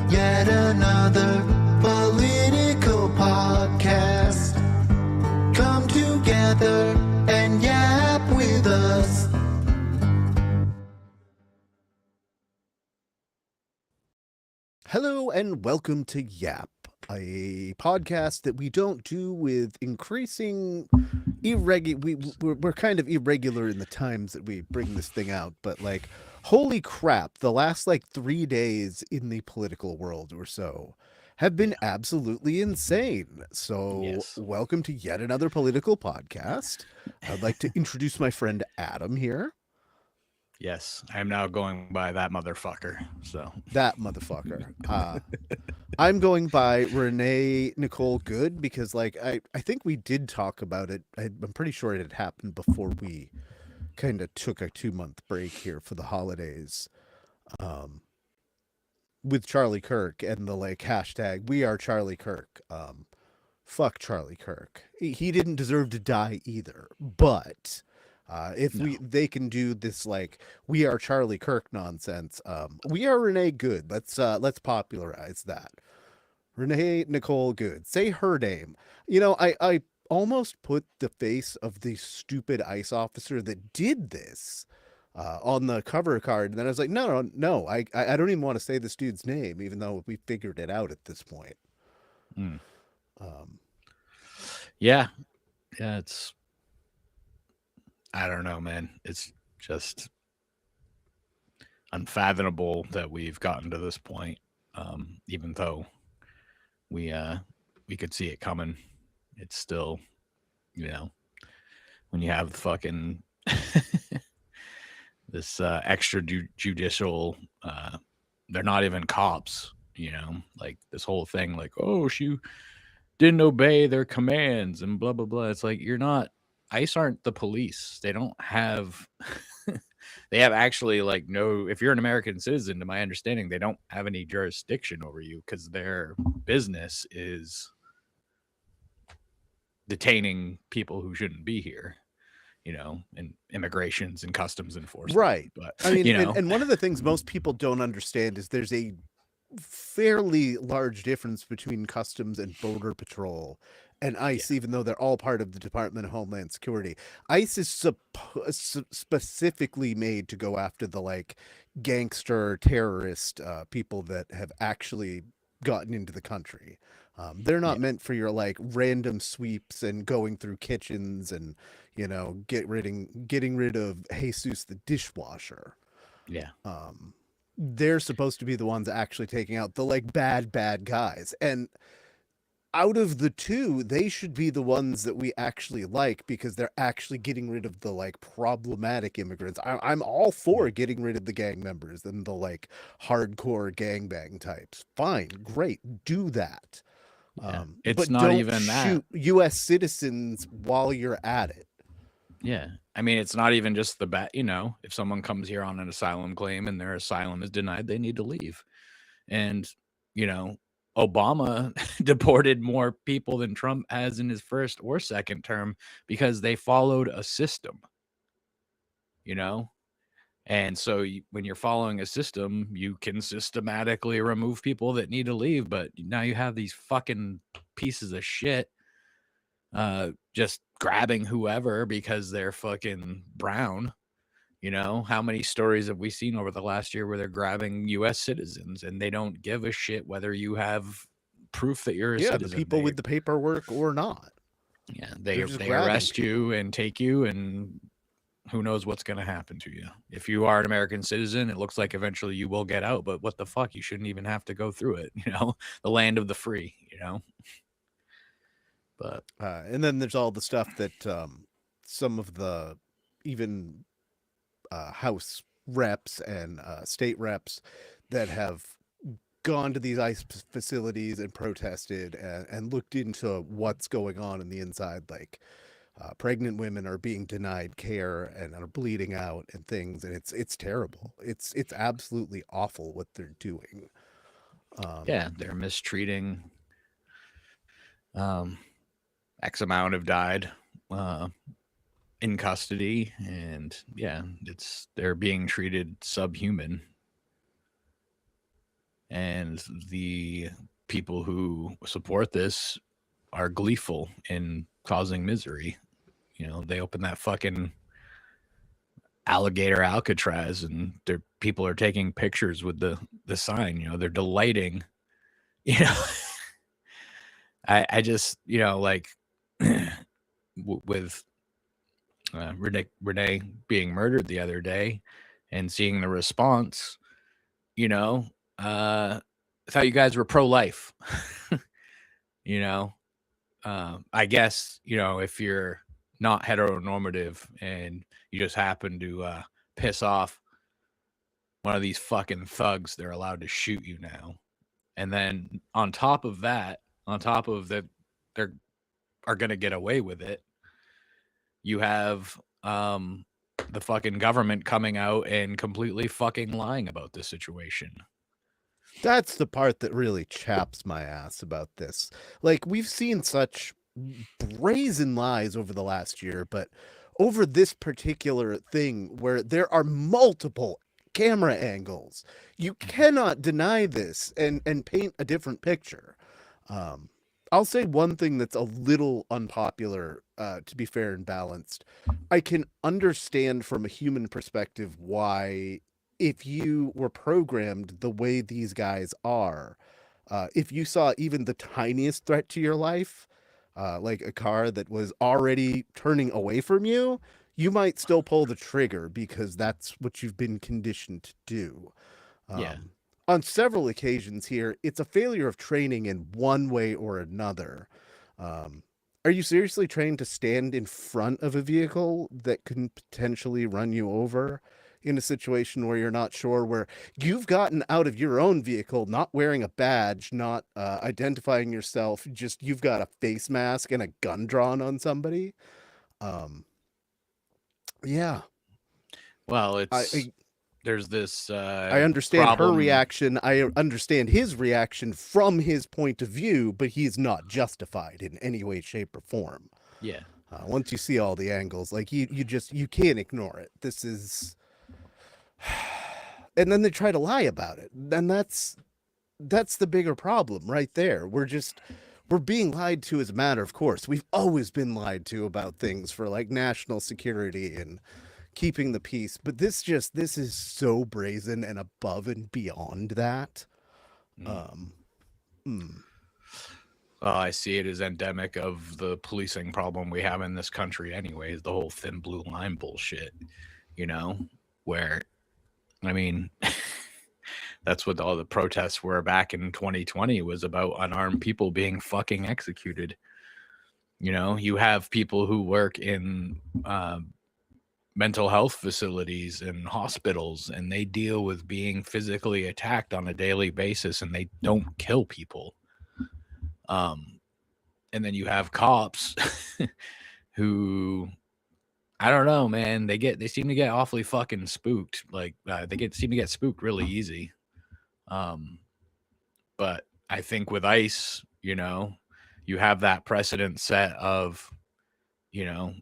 Yet another political podcast. Come together and yap with us. Hello and welcome to Y.A.P.P, a podcast that we don't do with increasing we're kind of irregular in the times that we bring this thing out, but like, holy crap, the last like 3 days in the political world or so have been absolutely insane. So Yes. welcome to yet another political podcast. I'd like to introduce my friend Adam here. Yes, I am now going by that motherfucker. So That motherfucker. I'm going by Renee Nicole Good because, like, I think we did talk about it. I'm pretty sure it had happened before we kind of took a 2-month break here for the holidays, with Charlie Kirk and the like hashtag We Are Charlie Kirk. Fuck Charlie Kirk. He didn't deserve to die either, but. If they can do this like We Are Charlie Kirk nonsense, We Are Renee Good. Let's popularize that. Renee Nicole Good. Say her name. You know, I almost put the face of the stupid ICE officer that did this on the cover card, and then I was like, no. I don't even want to say this dude's name, even though we figured it out at this point. yeah, it's. I don't know, man. It's just unfathomable that we've gotten to this point. Even though we could see it coming, it's still, when you have fucking this extrajudicial, they're not even cops, like this whole thing, like, oh, she didn't obey their commands and blah blah blah. It's like, you're not. ICE aren't the police. They don't have. They have actually like no. If you're an American citizen, to my understanding, they don't have any jurisdiction over you because their business is detaining people who shouldn't be here. And immigrations and customs enforcement. Right. But I mean, and one of the things most people don't understand is there's a fairly large difference between customs and border patrol and ICE, even though they're all part of the Department of Homeland Security. ICE is specifically made to go after the like gangster terrorist people that have actually gotten into the country. They're not meant for your like random sweeps and going through kitchens and getting rid of Jesus the dishwasher. Yeah. They're supposed to be the ones actually taking out the like bad guys, and out of the two, they should be the ones that we actually like because they're actually getting rid of the like problematic immigrants. I'm all for getting rid of the gang members and the like hardcore gangbang types. Fine, great, do that. It's but not don't even shoot that. U.S. citizens while you're at it. Yeah. I mean, it's not even just the bat, if someone comes here on an asylum claim and their asylum is denied, they need to leave. And, Obama deported more people than Trump has in his first or second term because they followed a system, And so when you're following a system, you can systematically remove people that need to leave. But now you have these fucking pieces of shit just grabbing whoever because they're fucking brown. How many stories have we seen over the last year where they're grabbing U.S. citizens and they don't give a shit whether you have proof that you're a citizen? The people with the paperwork or not. Yeah, they arrest you and take you, and who knows what's going to happen to you. If you are an American citizen, it looks like eventually you will get out, but what the fuck? You shouldn't even have to go through it, the land of the free, But and then there's all the stuff that some of the even House reps and state reps that have gone to these ICE facilities and protested and looked into what's going on in the inside, like pregnant women are being denied care and are bleeding out and things, and it's terrible. It's absolutely awful what they're doing. They're mistreating. X amount have died in custody, and they're being treated subhuman. and the people who support this are gleeful in causing misery. You know, they open that fucking alligator Alcatraz, and their people are taking pictures with the sign. You know, they're delighting. You know, I just, you know, like with Renee being murdered the other day, and seeing the response. You know, I thought you guys were pro life. You know, I guess, you know, if you're not heteronormative and you just happen to piss off one of these fucking thugs, they're allowed to shoot you now. And then on top of that, on top of that, they're are gonna get away with it. You have the fucking government coming out and completely fucking lying about this situation. That's the part that really chaps my ass about this. Like, we've seen such brazen lies over the last year, but over this particular thing where there are multiple camera angles, you cannot deny this and paint a different picture. Um, I'll say one thing that's a little unpopular, to be fair and balanced. I can understand from a human perspective why, if you were programmed the way these guys are, if you saw even the tiniest threat to your life, like a car that was already turning away from you, you might still pull the trigger because that's what you've been conditioned to do. Yeah. On several occasions here, it's a failure of training in one way or another. Um, are you seriously trained to stand in front of a vehicle that can potentially run you over in a situation where you're not sure, where you've gotten out of your own vehicle, not wearing a badge, not identifying yourself, just you've got a face mask and a gun drawn on somebody? Um, yeah, Well, I, it's there's this I understand her problem. reaction. I understand his reaction from his point of view, but he's not justified in any way, shape, or form. Yeah. Once you see all the angles, like you can't ignore it. This is, and then they try to lie about it. And that's the bigger problem right there. We're being lied to as a matter of course. We've always been lied to about things for like national security and keeping the peace, but this is so brazen and above and beyond that. Um, mm, Well, I see it as endemic of the policing problem we have in this country, anyways. The whole thin blue line bullshit, you know, where, I mean, that's what all the protests were back in 2020, was about unarmed people being fucking executed. You know, you have people who work in mental health facilities and hospitals, and they deal with being physically attacked on a daily basis, and they don't kill people. And then you have cops who, I don't know, man, they seem to get awfully fucking spooked. Like seem to get spooked really easy. But I think with ICE, you know, you have that precedent set of, you know,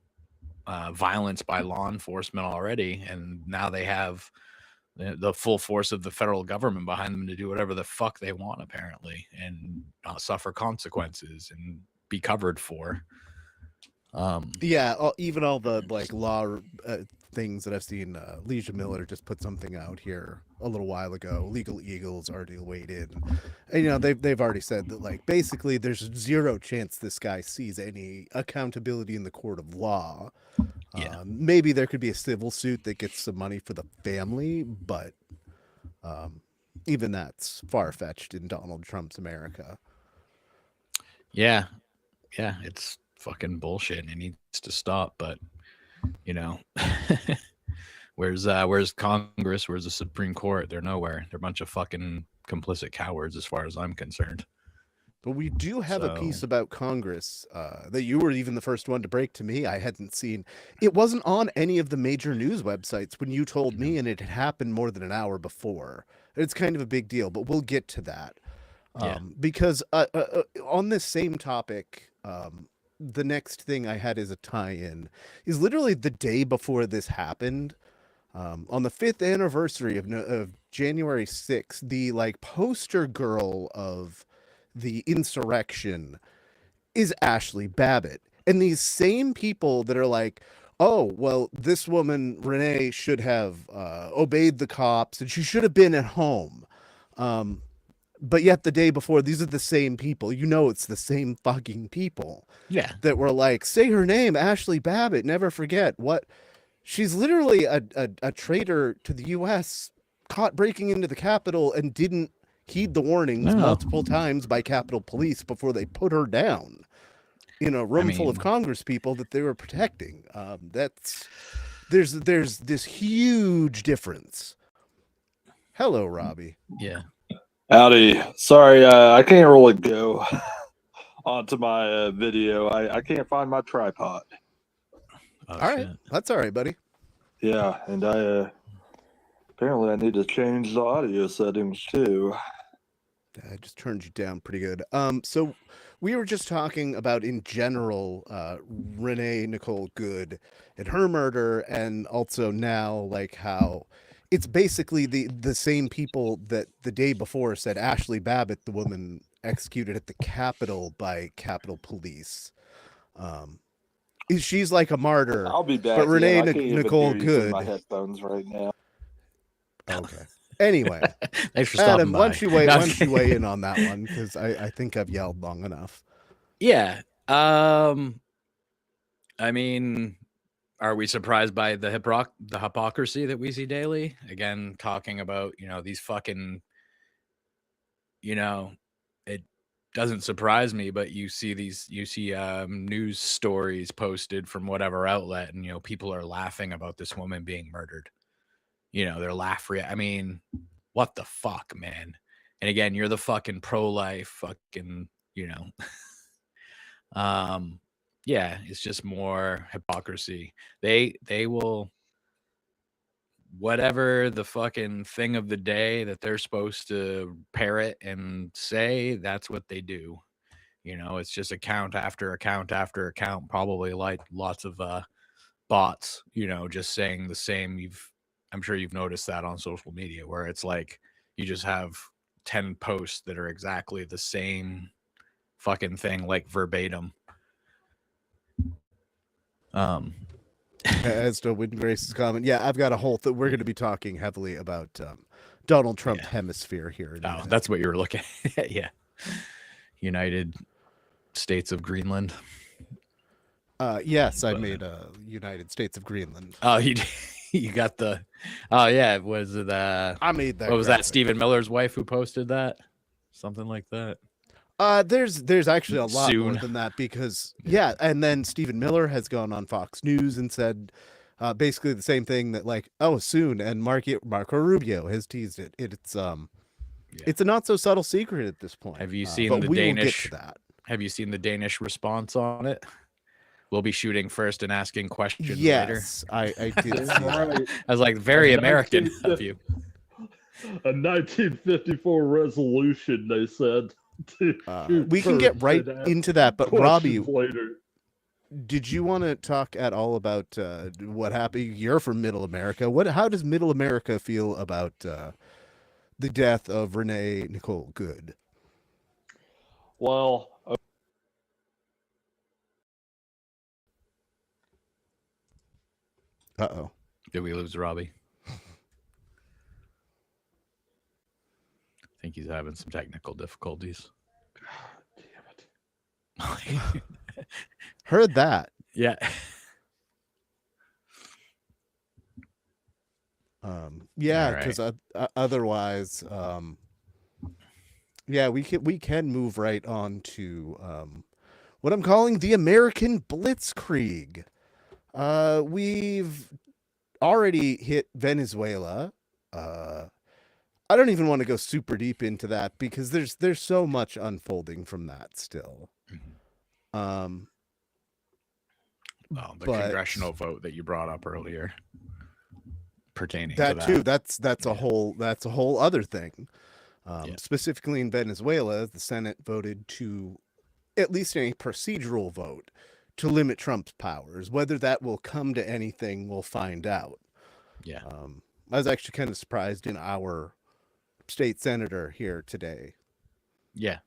violence by law enforcement already, and now they have the full force of the federal government behind them to do whatever the fuck they want, apparently, and not suffer consequences and be covered for. yeah, even all the like law things that I've seen. Leisha Miller just put something out here a little while ago. Legal Eagles already weighed in, and you know they've already said that like basically there's zero chance this guy sees any accountability in the court of law. Yeah. Maybe there could be a civil suit that gets some money for the family, but even that's far fetched in Donald Trump's America. Yeah. Yeah. It's fucking bullshit and it needs to stop. But, you know, where's Congress? Where's the Supreme Court? They're nowhere. They're a bunch of fucking complicit cowards as far as I'm concerned. But we do have a piece So, about Congress that you were even the first one to break to me. I hadn't seen. It wasn't on any of the major news websites when you told me, and it had happened more than an hour before. It's kind of a big deal, but we'll get to that. yeah. Because on this same topic, the next thing I had as a tie-in is literally the day before this happened. On the 5th anniversary of January 6th, the like poster girl of the insurrection is Ashley Babbitt. And these same people that are like, oh, well, this woman, Renee, should have obeyed the cops and she should have been at home. But yet the day before, these are the same people. You know, it's the same fucking people Yeah. that were like, say her name, Ashley Babbitt. Never forget what she's literally a traitor to the U.S. caught breaking into the Capitol and didn't heed the warnings No. multiple times by Capitol Police before they put her down in a room full of Congress people that they were protecting. There's this huge difference. Hello, Robbie. Yeah. Howdy. Sorry, I can't really go onto my video. I can't find my tripod. Oh, All right. That's all right, buddy. Yeah, and apparently I need to change the audio settings too. I just turned you down pretty good. So we were just talking about in general Renee Nicole Good and her murder, and also now like how it's basically the same people that the day before said Ashley Babbitt, the woman executed at the Capitol by Capitol Police. She's like a martyr. I'll be back. But Renee I can't even Nicole hear you through Good. my headphones right now. Okay. Anyway, thanks for stopping Adam, by. why don't you weigh in on that one? Because I think I've yelled long enough. Yeah. I mean, are we surprised by the hypocrisy that we see daily? Again, talking about, these fucking, it doesn't surprise me, but you see news stories posted from whatever outlet, and, people are laughing about this woman being murdered. They're laughing. I mean, what the fuck, man? And again, you're the fucking pro-life fucking, yeah, it's just more hypocrisy. They will, whatever the fucking thing of the day that they're supposed to parrot and say, that's what they do. It's just account after account after account, probably like lots of bots, just saying the same. I'm sure you've noticed that on social media, where it's like you just have 10 posts that are exactly the same fucking thing, like verbatim. As to Win Grace's comment, yeah, I've got a whole we're going to be talking heavily about Donald Trump Hemisphere here. Oh, that's what you were looking at. Yeah. United States of Greenland. Yes, I made United States of Greenland. Oh, you got the. Oh yeah, was it? I made that. What was that? Stephen Miller's wife who posted that? Something like that. There's actually a lot more Soon. than that, because and then Stephen Miller has gone on Fox News and said basically the same thing, that like, oh, soon, and Marco Rubio has teased it. It's a not so subtle secret at this point. Have you seen the Danish? Have you seen the Danish response on it? We'll be shooting first and asking questions later. Yes, I did. See that. I was like, very American of you. A 1954 resolution, they said. We can get right into that, but Robbie, later. did you want to talk at all about what happened? You're from Middle America. How does Middle America feel about the death of Renee Nicole Good? Well, Uh-oh. Did we lose Robbie? I think he's having some technical difficulties. damn it. Heard that. Yeah. Yeah, because otherwise, we can move right on to what I'm calling the American Blitzkrieg. We've already hit Venezuela. I don't even want to go super deep into that, because there's so much unfolding from that still. The congressional vote that you brought up earlier, pertaining that to that too. That's a whole other thing. Specifically in Venezuela, the Senate voted to, at least in a procedural vote, to limit Trump's powers. Whether that will come to anything, we'll find out. Yeah. I was actually kind of surprised in our state senator here today. Yeah.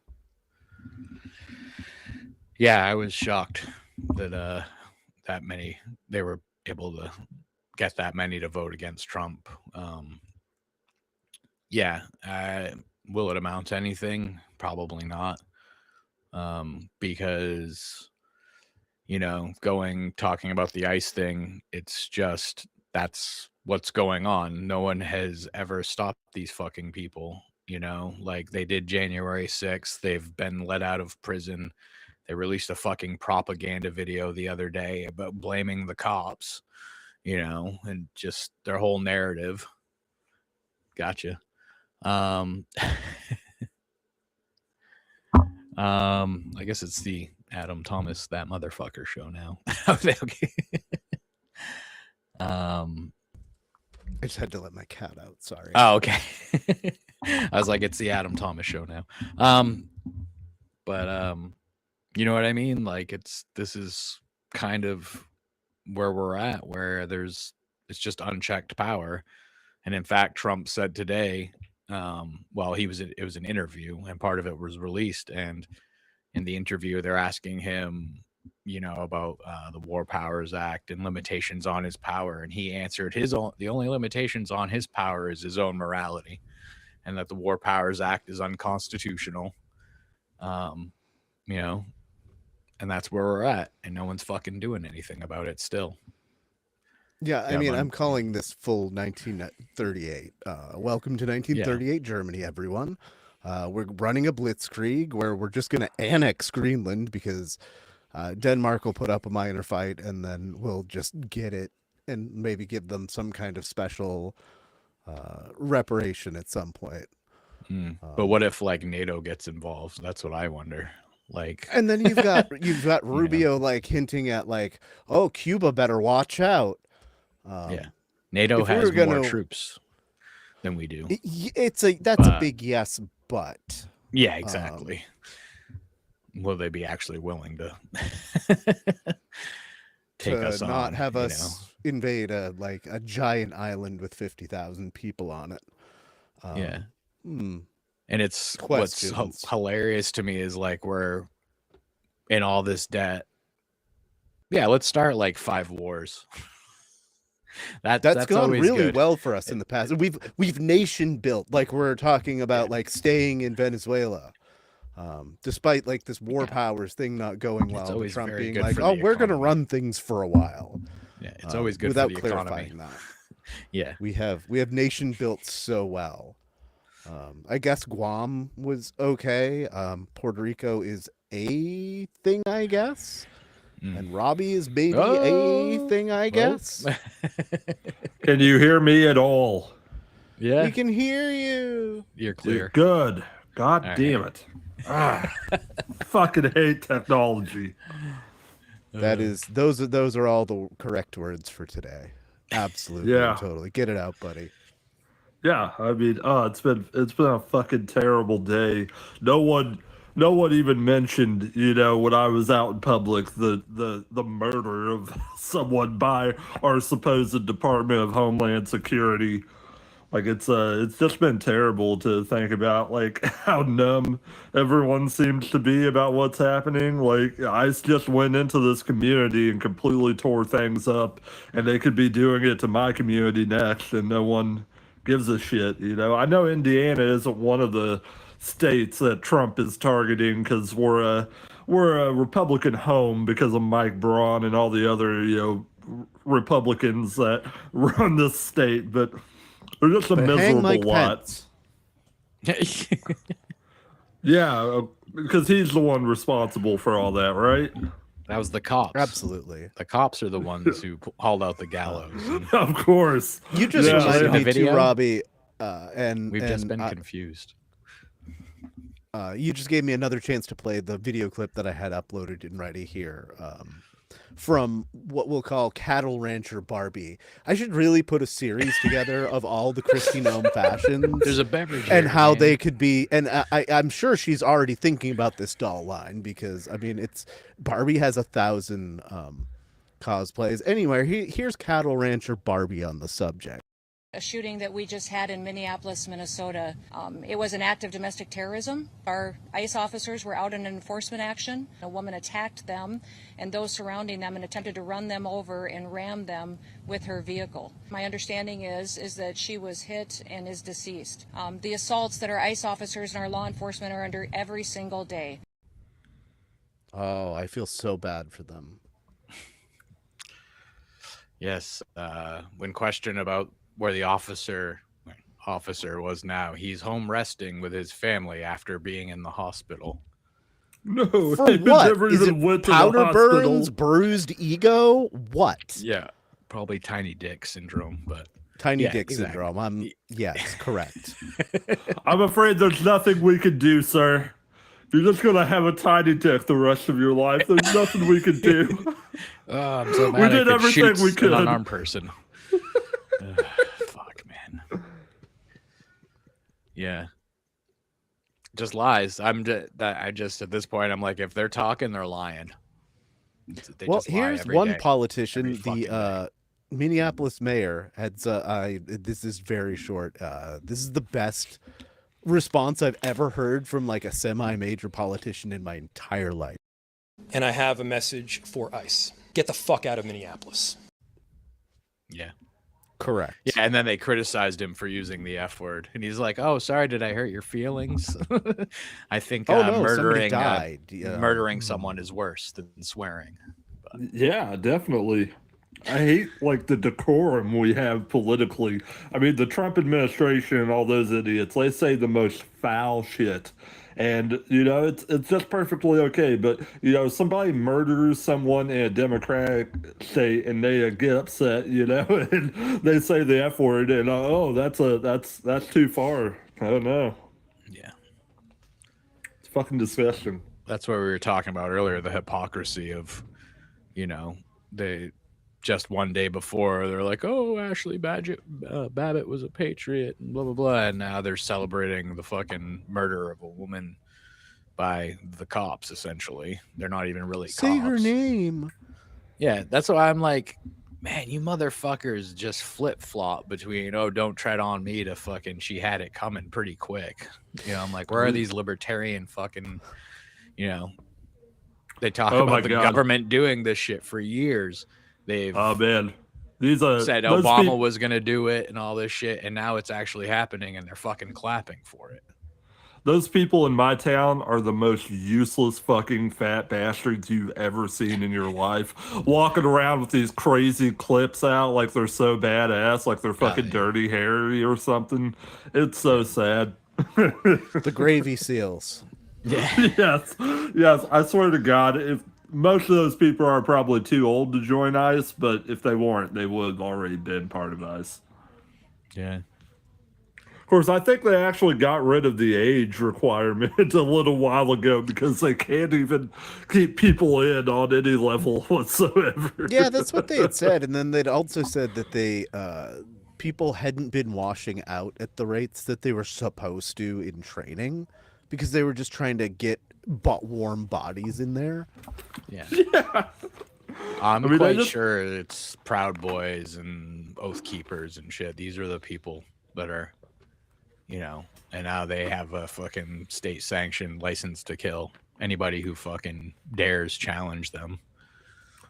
Yeah, I was shocked that that many they were able to get that many to vote against Trump. Yeah, will it amount to anything? Probably not. Because talking about the ICE thing, it's just that's what's going on. No one has ever stopped these fucking people. Like they did January 6th. They've been let out of prison. They released a fucking propaganda video the other day about blaming the cops, and just their whole narrative. Gotcha. I guess it's the Adam Thomas, that motherfucker show now. Okay. I just had to let my cat out. Sorry. Oh, okay. I was like, it's the Adam Thomas show now. But you know what I mean? Like this is kind of where we're at, where it's just unchecked power. And in fact, Trump said today, it was an interview and part of it was released. And in the interview, they're asking him, about the War Powers Act and limitations on his power. And he answered the only limitations on his power is his own morality, and that the War Powers Act is unconstitutional. And that's where we're at, and no one's fucking doing anything about it still. Yeah, I mean, I'm calling this full 1938. Welcome to 1938 Germany, everyone. We're running a blitzkrieg where we're just going to annex Greenland because Denmark will put up a minor fight, and then we'll just get it and maybe give them some kind of special reparation at some point. But what if like NATO gets involved? That's what I wonder. Like, and then you've got Rubio like hinting at like, oh, Cuba better watch out. NATO has more troops than we do. That's a big yes, but yeah, exactly. Will they be actually willing to take us on? Not have us invade a giant island with 50,000 people on it. And it's what's hilarious to me is like we're in all this debt. Yeah, let's start like 5 wars. That's gone really good. well for us in the past. We've nation built, like we're talking about like staying in Venezuela. Despite like this war powers thing not going well, with Trump being like, "Oh, we're going to run things for a while." Yeah, it's always good without for the clarifying economy. that. Yeah, we have nation built so well. I guess Guam was okay. Puerto Rico is a thing, I guess. And Robbie is maybe a thing, I guess. Can you hear me at all? Yeah, we can hear you. You're clear. Good. God damn it. Fucking hate technology. Those are all the correct words for today. Absolutely. Yeah. Totally. Get it out, buddy. Yeah, I mean, it's been a fucking terrible day. No one even mentioned, when I was out in public, the murder of someone by our supposed Department of Homeland Security. Like it's just been terrible to think about, like how numb everyone seems to be about what's happening. Like ICE just went into this community and completely tore things up, and they could be doing it to my community next, and no one gives a shit. I know Indiana isn't one of the states that Trump is targeting because we're a Republican home because of Mike Braun and all the other Republicans that run this state, but they're just a miserable lot. Yeah, because he's the one responsible for all that, right? That was the cops. Absolutely. The cops are the ones who hauled out the gallows. Of course. You just reminded me too, Robbie. And we've just been confused. You just gave me another chance to play the video clip that I had uploaded and ready here. From what we'll call Cattle Rancher Barbie. I should really put a series together of all the Kristi Noem fashions. There's a beverage and how they could be. And I'm sure she's already thinking about this doll line because I mean, Barbie has 1,000 cosplays. Anyway, here's Cattle Rancher Barbie on the subject. a shooting that we just had in Minneapolis, Minnesota. It was an act of domestic terrorism. Our ICE officers were out in an enforcement action. A woman attacked them and those surrounding them and attempted to run them over and ram them with her vehicle. My understanding is that she was hit and is deceased. The assaults that our ICE officers and our law enforcement are under every single day. Oh, I feel so bad for them. Yes. When questioned about where the officer was now, he's home resting with his family after being in the hospital. No, For they what? never Is even it went to the powder hospital. burns, bruised ego? What? Yeah, probably tiny dick syndrome, but Tiny yeah, dick exactly. syndrome. Yes, correct. I'm afraid there's nothing we can do, sir. If you're just gonna have a tiny dick the rest of your life, there's nothing we can do. I'm so We mad did I could everything shoot we could. an unarmed person. Fuck, man. Yeah. Just lies. I just at this point I'm like, if they're talking, they're lying. They Well, just lie here's every one day. politician, Every fucking the Minneapolis mayor had. This is very short. This is the best response I've ever heard from like a semi-major politician in my entire life. And I have a message for ICE. Get the fuck out of Minneapolis. Yeah. Correct. Yeah, and then they criticized him for using the F word, and he's like, "Oh, sorry, did I hurt your feelings?" I think Oh, no, somebody murdering died. murdering someone is worse than swearing. Yeah, definitely. I hate like the decorum we have politically. I mean, the Trump administration and all those idiots, they say the most foul shit. And, you know, it's just perfectly okay. But, you know, somebody murders someone in a Democratic state and they get upset, you know, and they say the F word and, oh, that's too far. I don't know. Yeah. It's fucking disgusting. That's what we were talking about earlier, the hypocrisy of, you know, they just one day before they're like, oh, Ashley Babbitt was a patriot and blah, blah, blah. And now they're celebrating the fucking murder of a woman by the cops, essentially. They're not even really Say cops. her name. Yeah, that's why I'm like, man, you motherfuckers just flip-flop between, oh, don't tread on me to fucking she had it coming pretty quick. You know, I'm like, where are these libertarian fucking, you know, they talk about the government doing this shit for years. They've man. Said Obama was going to do it and all this shit, and now it's actually happening, and they're fucking clapping for it. Those people in my town are the most useless fucking fat bastards you've ever seen in your life. Walking around with these crazy clips out like they're so badass, like they're fucking Dirty Harry or something. It's so sad. The gravy seals. Yeah. Yes. I swear to God, if most of those people are probably too old to join ICE, but if they weren't, they would have already been part of ICE. Yeah. Of course, I think they actually got rid of the age requirement a little while ago because they can't even keep people in on any level whatsoever. Yeah, that's what they had said. And then they'd also said that they people hadn't been washing out at the rates that they were supposed to in training because they were just trying to get warm bodies in there. Yeah. I'm quite sure it's Proud Boys and Oath Keepers and shit. These are the people that are, you know, and now they have a fucking state sanctioned license to kill anybody who fucking dares challenge them.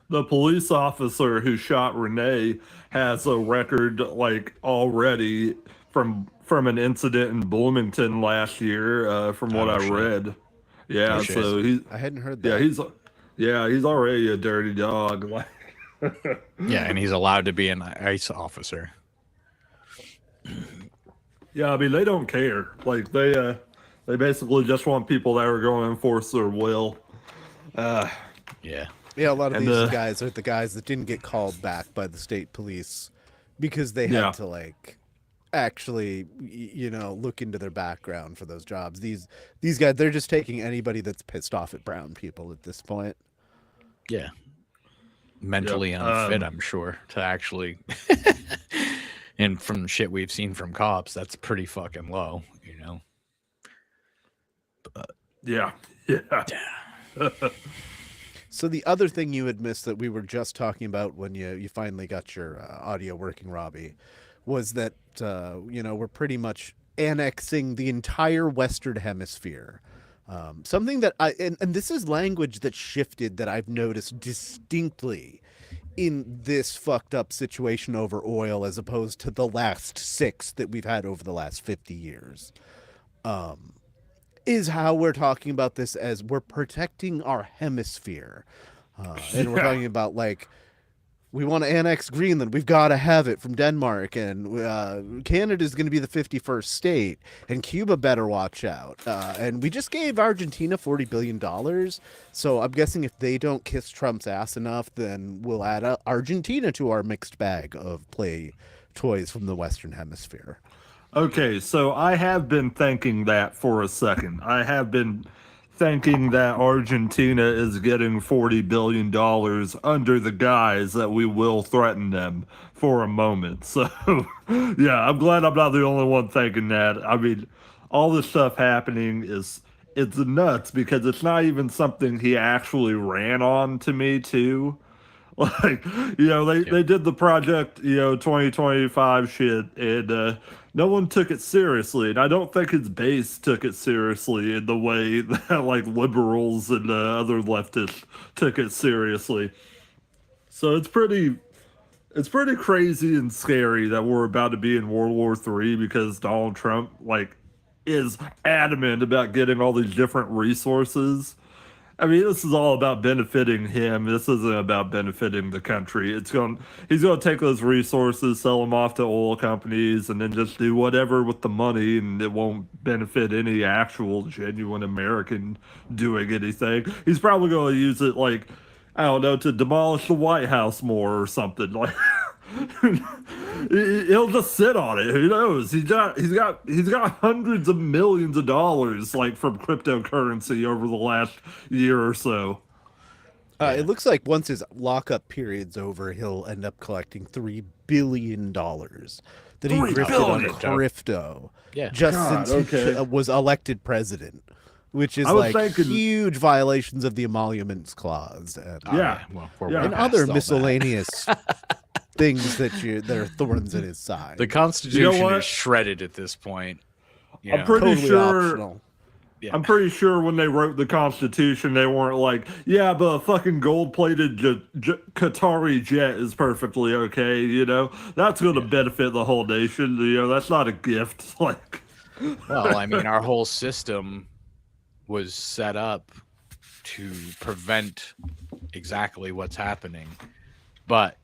The police officer who shot Renee has a record like already from an incident in Bloomington last year, from what I read. Yeah, so I hadn't heard that. He's already a dirty dog. Yeah, and he's allowed to be an ICE officer. Yeah, I mean they don't care. Like they basically just want people that are going to enforce their will. Yeah. Yeah, a lot of these guys are the guys that didn't get called back by the state police because they had to like actually, you know, look into their background for those jobs. These guys, they're just taking anybody that's pissed off at brown people at this point. Yeah. Mentally unfit, I'm sure, to actually and from the shit we've seen from cops, that's pretty fucking low, you know. But yeah. So the other thing you had missed that we were just talking about when you finally got your audio working, Robbie, was that we're pretty much annexing the entire Western Hemisphere. Something that and this is language that shifted that I've noticed distinctly in this fucked up situation over oil as opposed to the last 6 that we've had over the last 50 years. Is how we're talking about this as we're protecting our hemisphere. And we're talking about like, we want to annex Greenland. We've got to have it from Denmark. And Canada's going to be the 51st state. And Cuba better watch out. And we just gave Argentina $40 billion. So I'm guessing if they don't kiss Trump's ass enough, then we'll add Argentina to our mixed bag of play toys from the Western Hemisphere. Okay, so I have been thinking that for a second. I have been thinking that Argentina is getting $40 billion under the guise that we will threaten them for a moment. So, yeah, I'm glad I'm not the only one thinking that. I mean, all this stuff happening it's nuts because it's not even something he actually ran on to me, too. Like, they did the project, 2025 shit, and no one took it seriously. And I don't think his base took it seriously in the way that, like, liberals and other leftists took it seriously. So it's pretty crazy and scary that we're about to be in World War III because Donald Trump, like, is adamant about getting all these different resources. I mean, this is all about benefiting him. This isn't about benefiting the country. He's going to take those resources, sell them off to oil companies, and then just do whatever with the money, and it won't benefit any actual genuine American doing anything. He's probably going to use it, like, I don't know, to demolish the White House more or something. Like, he'll just sit on it. Who knows? He's got hundreds of millions of dollars, like, from cryptocurrency over the last year or so. It looks like once his lockup period's over, he'll end up collecting $3 billion that he grifted on crypto. Yeah. Just since he was elected president, which is like huge violations of the Emoluments Clause and, and other miscellaneous things that are thorns in his side. The Constitution is shredded at this point. I'm pretty sure. Yeah. I'm pretty sure when they wrote the Constitution, they weren't like, yeah, but a fucking gold-plated Qatari jet is perfectly okay. That's going to benefit the whole nation. That's not a gift. Like, well, I mean, our whole system was set up to prevent exactly what's happening, but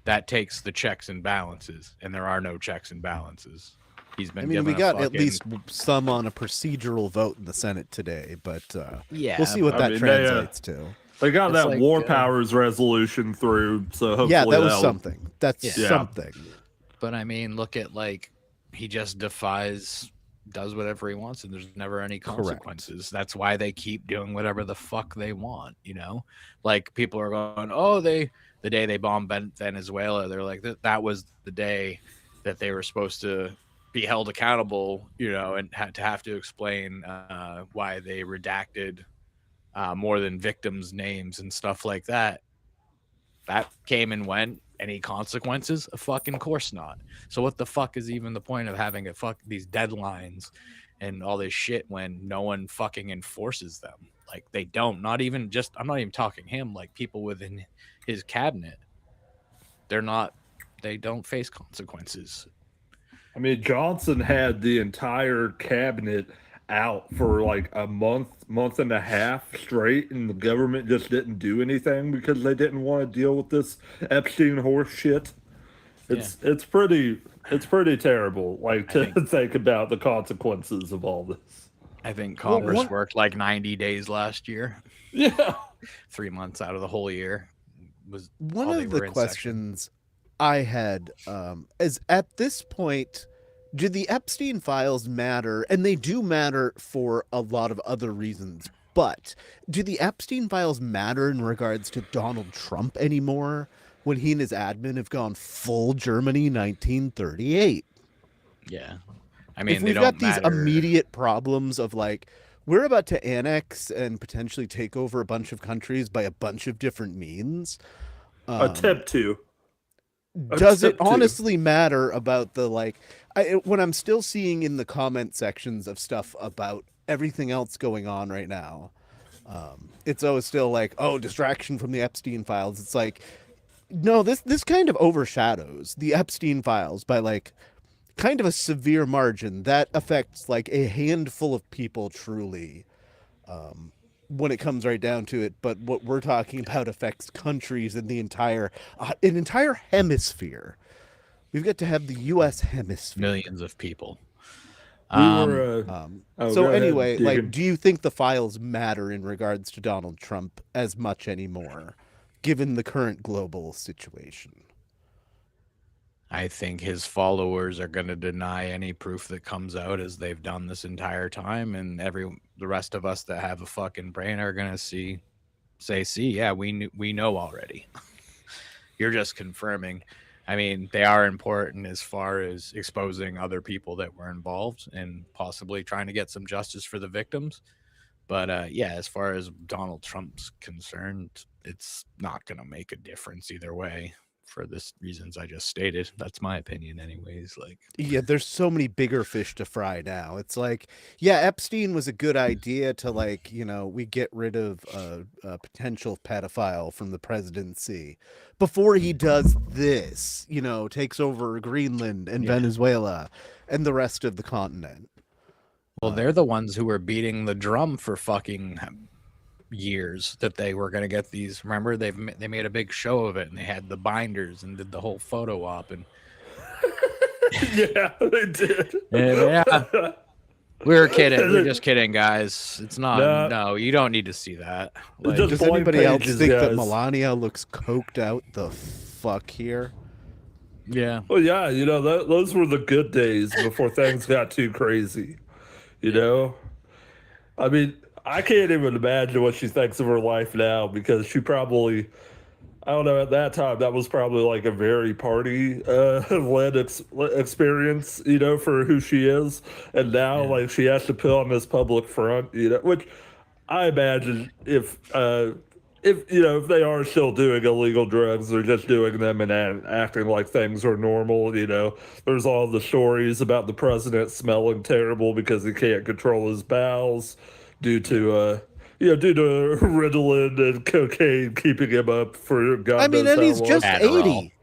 that takes the checks and balances, and there are no checks and balances. He's been. We got at least some on a procedural vote in the Senate today, but we'll see what that translates to. They got that War Powers resolution through, so hopefully that was something. That's something. But I mean, look at he just does whatever he wants, and there's never any consequences. Correct. That's why they keep doing whatever the fuck they want. Like people are going, oh, the day they bombed Venezuela, they're like, that was the day that they were supposed to be held accountable, and had to have to explain why they redacted more than victims' names and stuff like that. That came and went. Any consequences? A fucking course not. So what the fuck is even the point of having these deadlines and all this shit when no one fucking enforces them? Like they don't. I'm not even talking him. Like people within his cabinet, they don't face consequences. I mean, Johnson had the entire cabinet out for like a month and a half straight, and the government just didn't do anything because they didn't want to deal with this Epstein horse shit. It's pretty terrible. Think about the consequences of all this. I think Congress worked like 90 days last year. Yeah, 3 months out of the whole year was one of the questions I had is at this point, do the Epstein files matter? And they do matter for a lot of other reasons, but do the Epstein files matter in regards to Donald Trump anymore when he and his admin have gone full Germany 1938? Yeah. I mean, if we've got these immediate problems of like, we're about to annex and potentially take over a bunch of countries by a bunch of different means. Attempt to. does it Tip two. honestly matter about the like when I'm still seeing in the comment sections of stuff about everything else going on right now, it's always still like, oh, distraction from the Epstein files. It's like, no, this kind of overshadows the Epstein files by like kind of a severe margin that affects like a handful of people truly, when it comes right down to it. But what we're talking about affects countries in the entire an entire hemisphere. We've got to have the U.S. hemisphere. Millions of people. We were. Oh, So go ahead, anyway, like, Deacon. do you think the files matter in regards to Donald Trump as much anymore, given the current global situation? I think his followers are going to deny any proof that comes out, as they've done this entire time, and the rest of us that have a fucking brain are going to see, yeah, we know already. You're just confirming. I mean, they are important as far as exposing other people that were involved and possibly trying to get some justice for the victims. But yeah, as far as Donald Trump's concerned, it's not going to make a difference either way for the reasons I just stated. That's my opinion anyways. Like, Yeah, there's so many bigger fish to fry now. It's like, yeah, Epstein was a good idea to like, we get rid of a potential pedophile from the presidency before he does this, takes over Greenland and Venezuela and the rest of the continent. well, they're the ones who were beating the drum for fucking years that they were going to get these. Remember, they made a big show of it, and they had the binders and did the whole photo op. And Yeah, they did. yeah, we were kidding. We're just kidding, guys. It's not. Nah. No, you don't need to see that. Like, Just Does blank anybody else pages, think that guys. Melania looks coked out the fuck here? yeah, Well, yeah, those were the good days before things got too crazy. I mean, I can't even imagine what she thinks of her life now, because she probably, I don't know, at that time, that was probably like a very party led experience, for who she is. And now, like, she has to put on this public front, which I imagine if they are still doing illegal drugs, they're just doing them and acting like things are normal. There's all the stories about the president smelling terrible because he can't control his bowels due to Ritalin and cocaine keeping him up for God I mean, knows and how he's long. just Adderall. 80.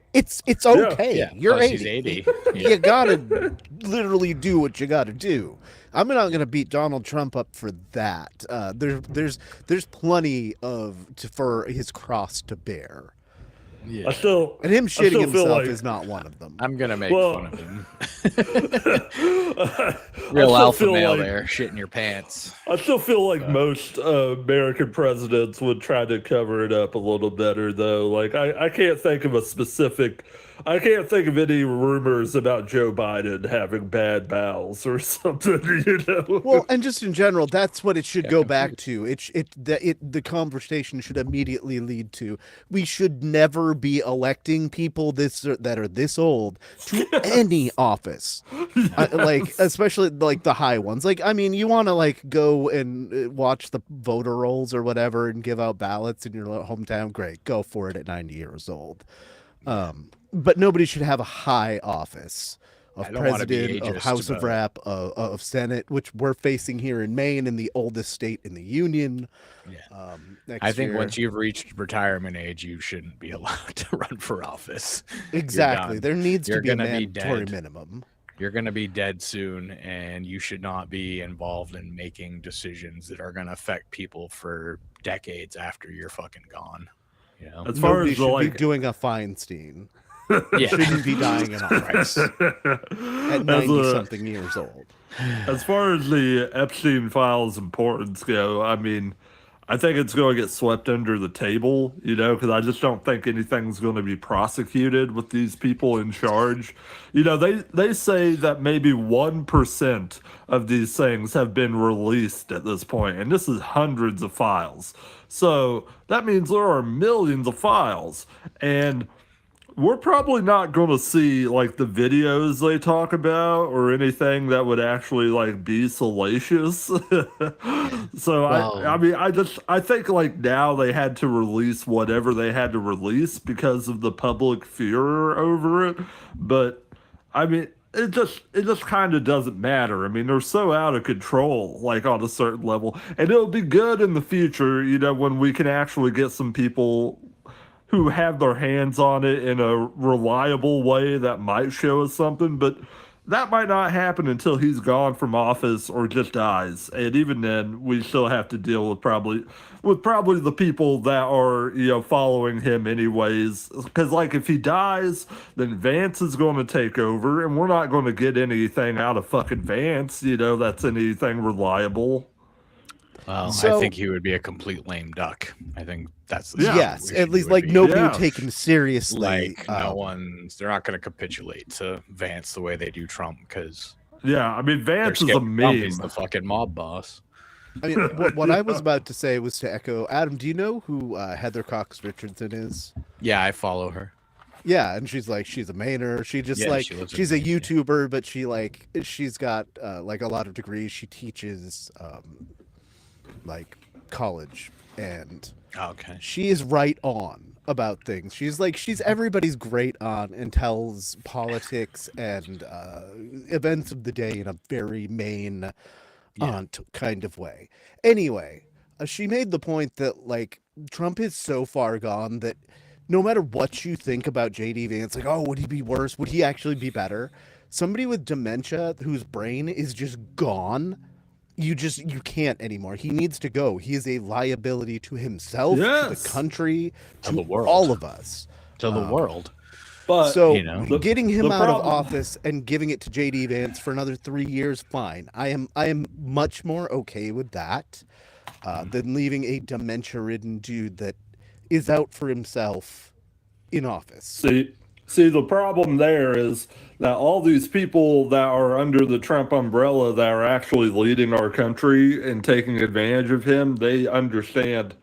It's okay. yeah. You're plus 80. he's 80. You gotta literally do what you gotta do. I'm not gonna beat Donald Trump up for that. There's plenty for his cross to bear, Yeah. I still and him I still shitting feel himself like- is not one of them. I'm gonna make Well- fun of him. I Real still alpha feel male like- there, shitting your pants. I still feel like most American presidents would try to cover it up a little better, though. Like, I can't think of I can't think of any rumors about Joe Biden having bad bowels or something, Well, and just in general, that's what it should go back to. The conversation should immediately lead to, we should never be electing people that are this old to any office. Like, especially like the high ones. Like, I mean, you want to like go and watch the voter rolls or whatever and give out ballots in your hometown. Great, go for it at 90 years old. But nobody should have a high office of I don't wanna be president, of ageist, House of but- Rep, of Senate, which we're facing here in Maine, in the oldest state in the union. Yeah. Next I think year. once you've reached retirement age, you shouldn't be allowed to run for office. You're Exactly, done. there needs You're to be a gonna be mandatory dead. minimum. You're going to be dead soon, and you should not be involved in making decisions that are going to affect people for decades after you're fucking gone. as far Nobody as should be like, doing a Feinstein. Yeah. Shouldn't be dying in office at as 90-something years old. As far as the Epstein files importance go, I mean, I think it's going to get swept under the table, because I just don't think anything's going to be prosecuted with these people in charge. They say that maybe 1% of these things have been released at this point, and this is hundreds of files. So that means there are millions of files. And we're probably not going to see like the videos they talk about or anything that would actually like be salacious. So I Well, mean, I think like now they had to release whatever they had to release because of the public furor over it. But I mean, it just kind of doesn't matter. I mean, they're so out of control, like on a certain level, and it'll be good in the future, when we can actually get some people who have their hands on it in a reliable way that might show us something, but that might not happen until he's gone from office or just dies. And even then, we still have to deal with probably the people that are following him anyways. Because like if he dies, then Vance is going to take over, and we're not going to get anything out of fucking Vance. That's anything reliable. well, I So- think he would be a complete lame duck. I think that's the Yeah. Yes, situation at he least would like be. nobody Yeah. would take him seriously. Like they're not going to capitulate to Vance the way they do Trump because Yeah, I mean they're Vance is scared a of Trump. He's meme. the fucking mob boss. I mean, what I was about to say was to echo Adam. Do you know who Heather Cox Richardson is? Yeah, I follow her. Yeah, and she's a Mainer. She just Yeah, she lives in she's a Maine, yeah. YouTuber, but she's got like a lot of degrees. She teaches like college, and Okay. she is right on about things. She's everybody's great on and tells politics and events of the day in a very main aunt kind of way. Anyway, she made the point that like Trump is so far gone that no matter what you think about JD Vance, like, oh, would he be worse? Would he actually be better? Somebody with dementia whose brain is just gone, you can't anymore. He needs to go. He is a liability to himself, to Yes. the country, to the world. all of us. To the world. But So the- getting him the out of problem- office and giving it to JD Vance for another 3 years, fine. I am much more okay with that than leaving a dementia-ridden dude that is out for himself in office. See, the problem there is that all these people that are under the Trump umbrella that are actually leading our country and taking advantage of him, they understand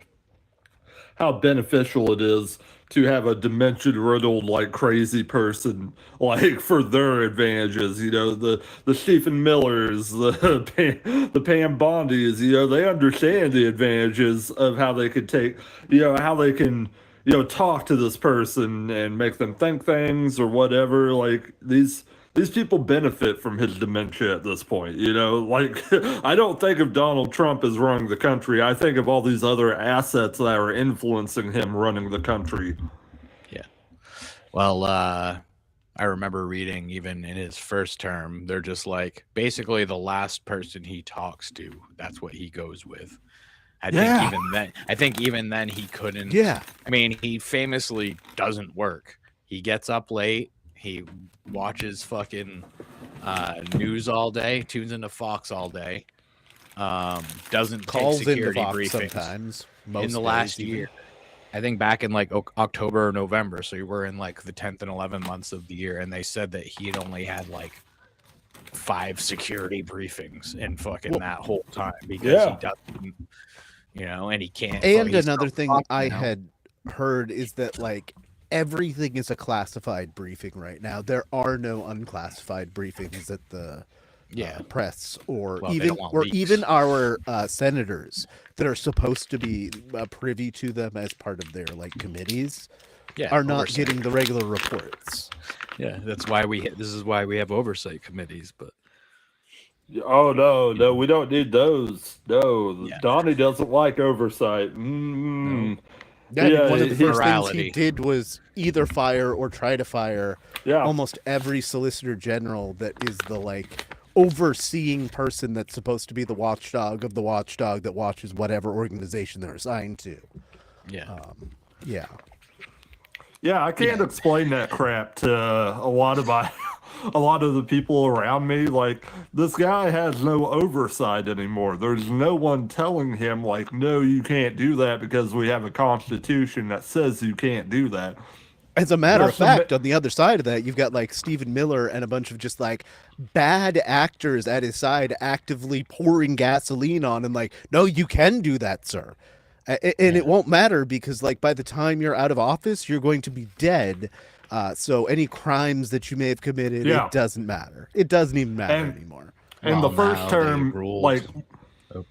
how beneficial it is to have a dementia-riddled, like crazy person, like for their advantages. The Stephen Millers, the Pam Bondis. They understand the advantages of how they could take, how they can, talk to this person and make them think things or whatever. Like these people benefit from his dementia at this point. Like I don't think of Donald Trump as running the country. I think of all these other assets that are influencing him running the country. Yeah. Well, I remember reading even in his first term, they're just like basically the last person he talks to, that's what he goes with. I think even then he couldn't. Yeah. I mean, he famously doesn't work. He gets up late. He watches fucking news all day, tunes into Fox all day. Doesn't Calls take into security Fox briefings sometimes. in Most the days last even. year. I think back in like October or November. So you were in like the 10th and 11th months of the year, and they said that he had only had like 5 security briefings in fucking that whole time because Yeah. he doesn't, and he can't. And he's another so thing fucked, I had heard is that like everything is a classified briefing right now. There are no unclassified briefings at the press or Well, they even don't want leaks. our senators that are supposed to be privy to them as part of their like committees are not oversight. getting the regular reports. Yeah, that's why this is why we have oversight committees. But Oh no, we don't need those. No, Yeah. Donnie doesn't like oversight. Yeah, I mean, Yeah, one of the first things morality. he did was either fire or try to fire Yeah. almost every solicitor general that is the like overseeing person that's supposed to be the watchdog of the watchdog that watches whatever organization they're assigned to. yeah, Yeah. Yeah, I can't explain that crap to a lot of the people around me. Like, this guy has no oversight anymore. There's no one telling him, like, no, you can't do that because we have a constitution that says you can't do that. As a matter of That's the fact, on the other side of that, you've got like Stephen Miller and a bunch of just like bad actors at his side actively pouring gasoline on him like, no, you can do that, sir. And it won't matter because like by the time you're out of office, you're going to be dead. So any crimes that you may have committed, Yeah. it doesn't matter. It doesn't even matter And- anymore. And the Well, first now term, they ruled- like, Oh.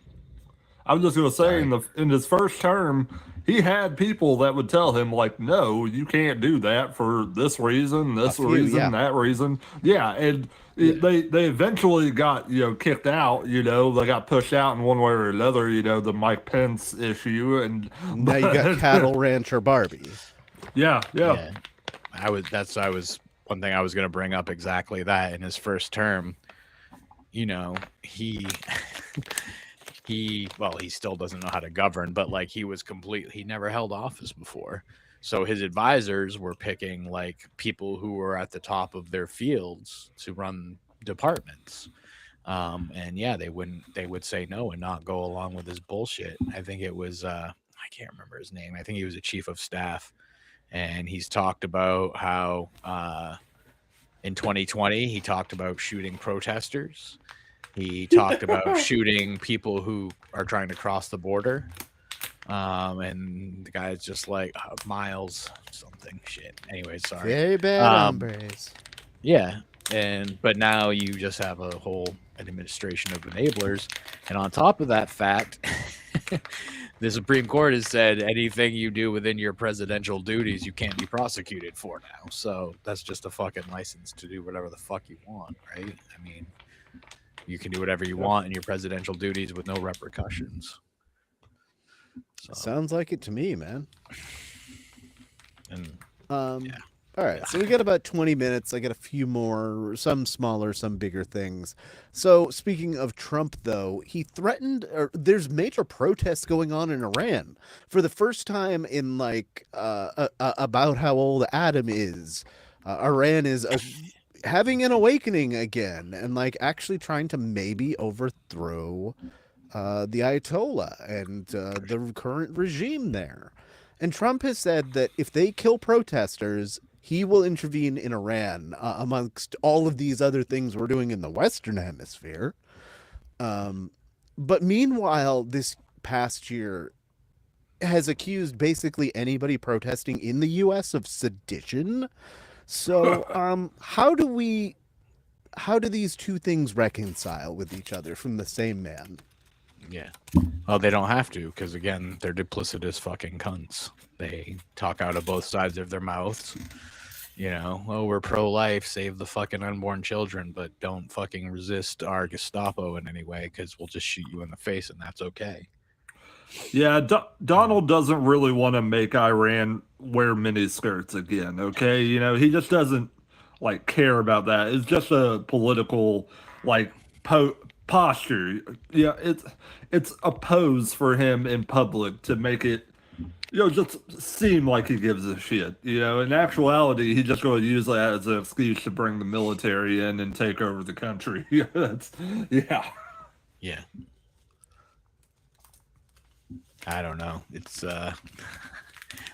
I was just gonna say, Sorry. in his first term, he had people that would tell him, like, no, you can't do that for this reason, yeah. that reason. Yeah, and they eventually got, kicked out, they got pushed out in one way or another, the Mike Pence issue. And Now you got Cattle Rancher Barbie. Yeah. One thing I was going to bring up, exactly that. In his first term, he still doesn't know how to govern, but like he never held office before. So his advisors were picking like people who were at the top of their fields to run departments. And yeah, they would say no and not go along with his bullshit. I think it was, I can't remember his name. I think he was a chief of staff, and he's talked about how, in 2020, he talked about shooting protesters. He talked about shooting people who are trying to cross the border. And the guy's just like, Miles something shit. Anyway, sorry. Very bad hombres. Yeah. But now you just have a whole administration of enablers. And on top of that fact, the Supreme Court has said anything you do within your presidential duties, you can't be prosecuted for now. So that's just a fucking license to do whatever the fuck you want, right? I mean, you can do whatever you want in your presidential duties with no repercussions. So, Sounds like it to me, man. and All right, so we got about 20 minutes. I got a few more, some smaller, some bigger things. So speaking of Trump, though, he threatened, or there's major protests going on in Iran for the first time in like about how old Adam is. Iran is having an awakening again, and like actually trying to maybe overthrow the Ayatollah and the current regime there. And Trump has said that if they kill protesters, he will intervene in Iran, amongst all of these other things we're doing in the Western Hemisphere. But meanwhile, this past year has accused basically anybody protesting in the U.S. of sedition. So how do these two things reconcile with each other from the same man? yeah. Well, they don't have to, because again, they're duplicitous fucking cunts. They talk out of both sides of their mouths. We're pro-life, save the fucking unborn children, but don't fucking resist our Gestapo in any way, because we'll just shoot you in the face, and that's okay. Yeah, Donald doesn't really want to make Iran wear miniskirts again, okay? He just doesn't, like, care about that. It's just a political, like, posture. Yeah, it's a pose for him in public to make it, just seem like he gives a shit. In actuality, he's just going to use that as an excuse to bring the military in and take over the country. Yeah. I don't know. It's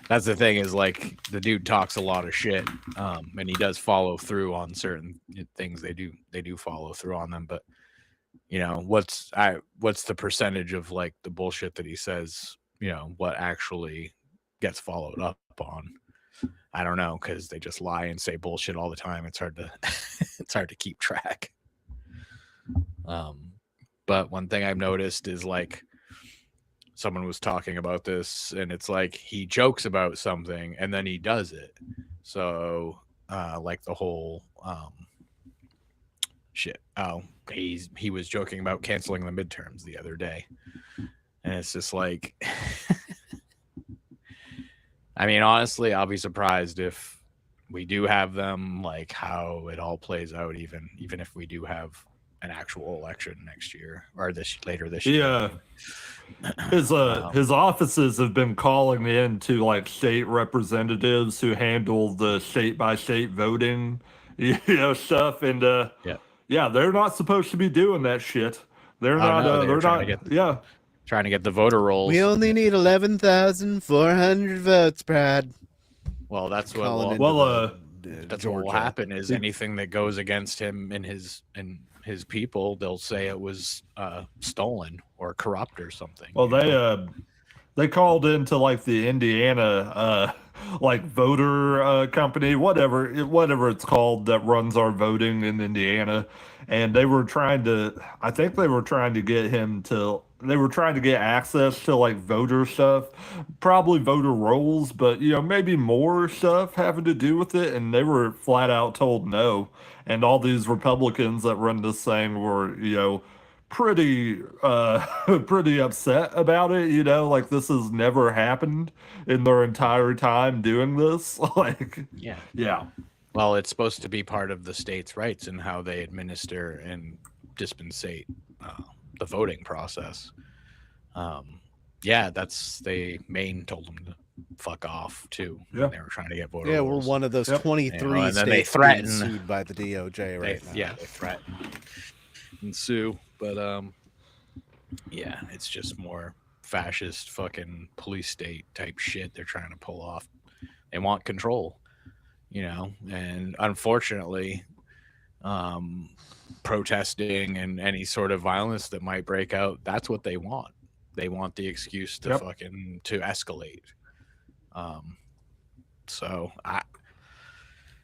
that's the thing, is like the dude talks a lot of shit, and he does follow through on certain things. They do follow through on them, but what's the percentage of like the bullshit that he says, what actually gets followed up on? I don't know, because they just lie and say bullshit all the time. It's hard to keep track. But one thing I've noticed is like someone was talking about this, and it's like he jokes about something and then he does it. So like the whole shit. Oh, he was joking about canceling the midterms the other day, and it's just like, I mean, honestly, I'll be surprised if we do have them, like how it all plays out, even if we do have an actual election next year or later this year. Yeah. His offices have been calling in to like state representatives who handle the state by state voting, stuff, and yeah, they're not supposed to be doing that shit. They're not. No, they're trying not. Trying to get the voter rolls. We only need 11,400 votes, Brad. Well, that's what. Calling That's what will happen. Is anything that goes against him and his people, they'll say it was stolen or corrupt or something. Well, they called into like the Indiana like voter company, whatever it's called, that runs our voting in Indiana, and they were trying to. I think they were trying to get him to. They were trying to get access to like voter stuff, probably voter rolls, but maybe more stuff having to do with it, and they were flat out told no. And all these Republicans that run this thing were, pretty pretty upset about it, like this has never happened in their entire time doing this. Like, Yeah. yeah. Well, it's supposed to be part of the state's rights and how they administer and dispensate the voting process. Yeah, Maine told them to fuck off too. Yeah. They were trying to get voter Yeah, rolls. we're one of those Yep. 23 and then they states being threaten- sued by the DOJ right now. Yeah, they threaten and sue, but yeah, it's just more fascist fucking police state type shit they're trying to pull off. They want control, and unfortunately, protesting and any sort of violence that might break out, that's what they want. They want the excuse to Yep. to escalate. So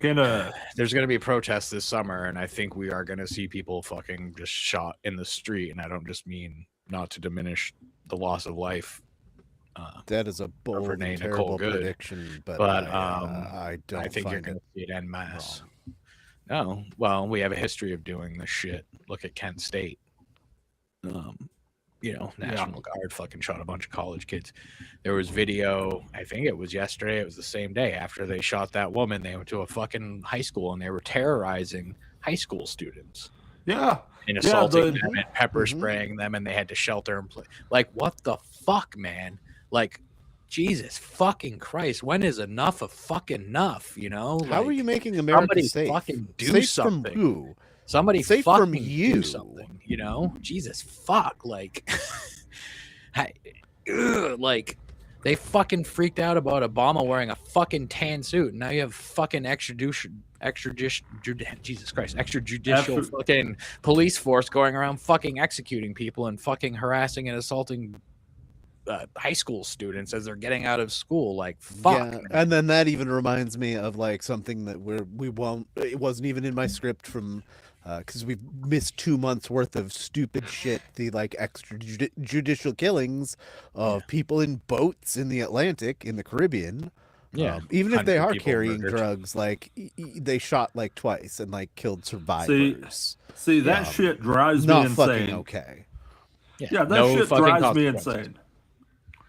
there's going to be protests this summer, and I think we are going to see people fucking just shot in the street. And I don't just mean not to diminish the loss of life. That is a bold and Renee terrible Nicole Good. prediction, but I don't I think you're find going it to see it en masse. No, well, we have a history of doing this shit. Look at Kent State. National Guard fucking shot a bunch of college kids. There was video, I think it was yesterday, it was the same day after they shot that woman. They went to a fucking high school and they were terrorizing high school students Yeah. and assaulting them and pepper Mhm. spraying them, and they had to shelter in place. Like, what the fuck, man? Like, Jesus fucking Christ, when is enough of fucking enough, How Like, are you making America somebody safe? fucking do safe something. from who? Somebody Safe fucking from you. do something, Jesus fuck, like, like they fucking freaked out about Obama wearing a fucking tan suit. And now you have fucking extrajudicial fucking police force going around fucking executing people and fucking harassing and assaulting high school students as they're getting out of school. Like, fuck. Yeah, and then that even reminds me of like something that we won't. It wasn't even in my script from because we've missed 2 months worth of stupid shit. The like extrajudicial killings of people in boats in the Atlantic, in the Caribbean. Yeah, even if they hundreds of are people carrying murdered. drugs, like they shot like twice and like killed survivors. See, that shit drives me Not insane. fucking okay. Yeah, that No shit fucking drives me consequences. insane.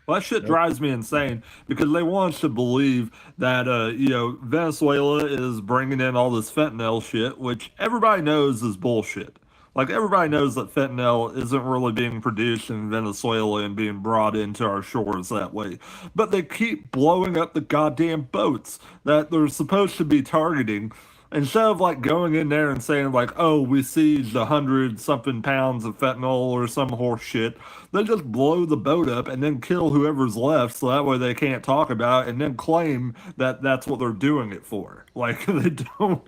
Well, that shit drives me insane because they want us to believe that, Venezuela is bringing in all this fentanyl shit, which everybody knows is bullshit. Like, everybody knows that fentanyl isn't really being produced in Venezuela and being brought into our shores that way. But they keep blowing up the goddamn boats that they're supposed to be targeting. Instead of like going in there and saying like, oh, we seized 100-something pounds of fentanyl or some horse shit, they just blow the boat up and then kill whoever's left, so that way they can't talk about it and then claim that that's what they're doing it for. Like they don't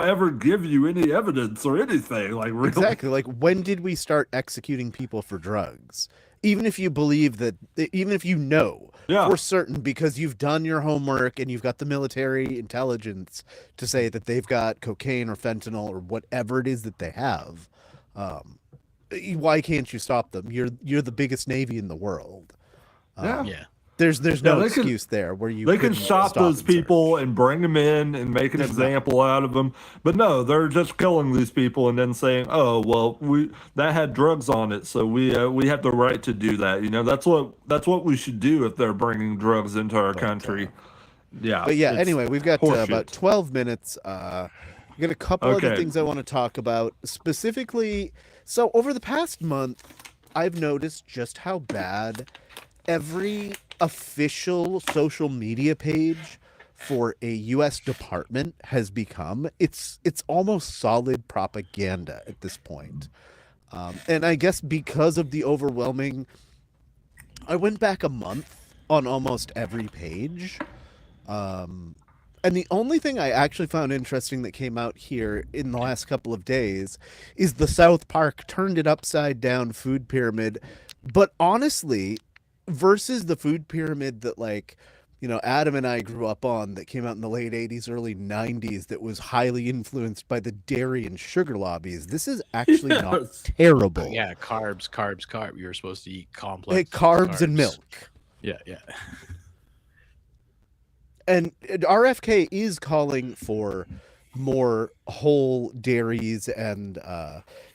ever give you any evidence or anything. Like, really. Exactly. Like, when did we start executing people for drugs? Even if you believe that, even if you know for certain because you've done your homework and you've got the military intelligence to say that they've got cocaine or fentanyl or whatever it is that they have, why can't you stop them? You're the biggest navy in the world. Yeah. There's no they can- excuse there where you They can couldn't stop those and people search. and bring them in and make an example out of them. But no, they're just killing these people and then saying, "Oh, well, that had drugs on it, so we have the right to do that." That's what we should do if they're bringing drugs into our country. Yeah. But yeah, it's anyway, we've got horseshit. about 12 minutes. We got a couple other Okay. things I want to talk about. Specifically, so over the past month, I've noticed just how bad every official social media page for a U.S. department has become. It's almost solid propaganda at this point. And I guess because of the overwhelming, I went back a month on almost every page. And the only thing I actually found interesting that came out here in the last couple of days is the South Park turned it upside down food pyramid. But honestly, versus the food pyramid that like Adam and I grew up on that came out in the late 80s, early 90s that was highly influenced by the dairy and sugar lobbies. This is actually not Yes. terrible. Yeah, carbs. You're supposed to eat Hey, complex carbs and milk. Yeah. And RFK is calling for more whole dairies, and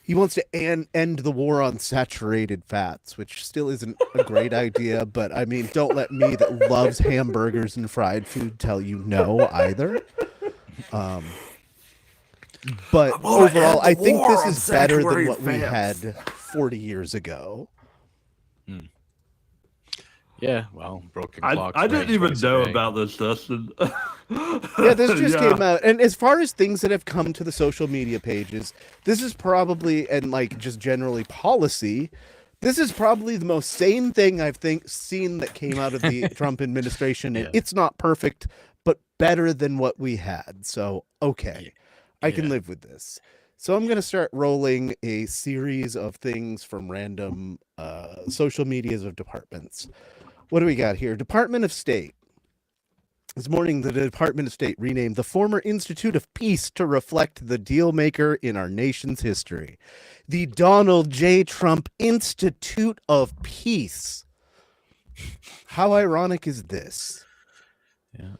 he wants to end the war on saturated fats, which still isn't a great idea. But I mean, don't let me that loves hamburgers and fried food tell you no either. But overall, I think this is better than what we had 40 years ago. Yeah, well, broken I clocks. didn't even know about this, Dustin. Yeah, this just came out. And as far as things that have come to the social media pages, this is probably, and like just generally policy, this is probably the most sane thing I've seen that came out of the Trump administration. And it's not perfect, but better than what we had. So, okay, I can live with this. So I'm going to start rolling a series of things from random social medias of departments. What do we got here? Department of State. This morning, the Department of State renamed the former Institute of Peace to reflect the deal maker in our nation's history. The Donald J. Trump Institute of Peace. How ironic is this? Yeah.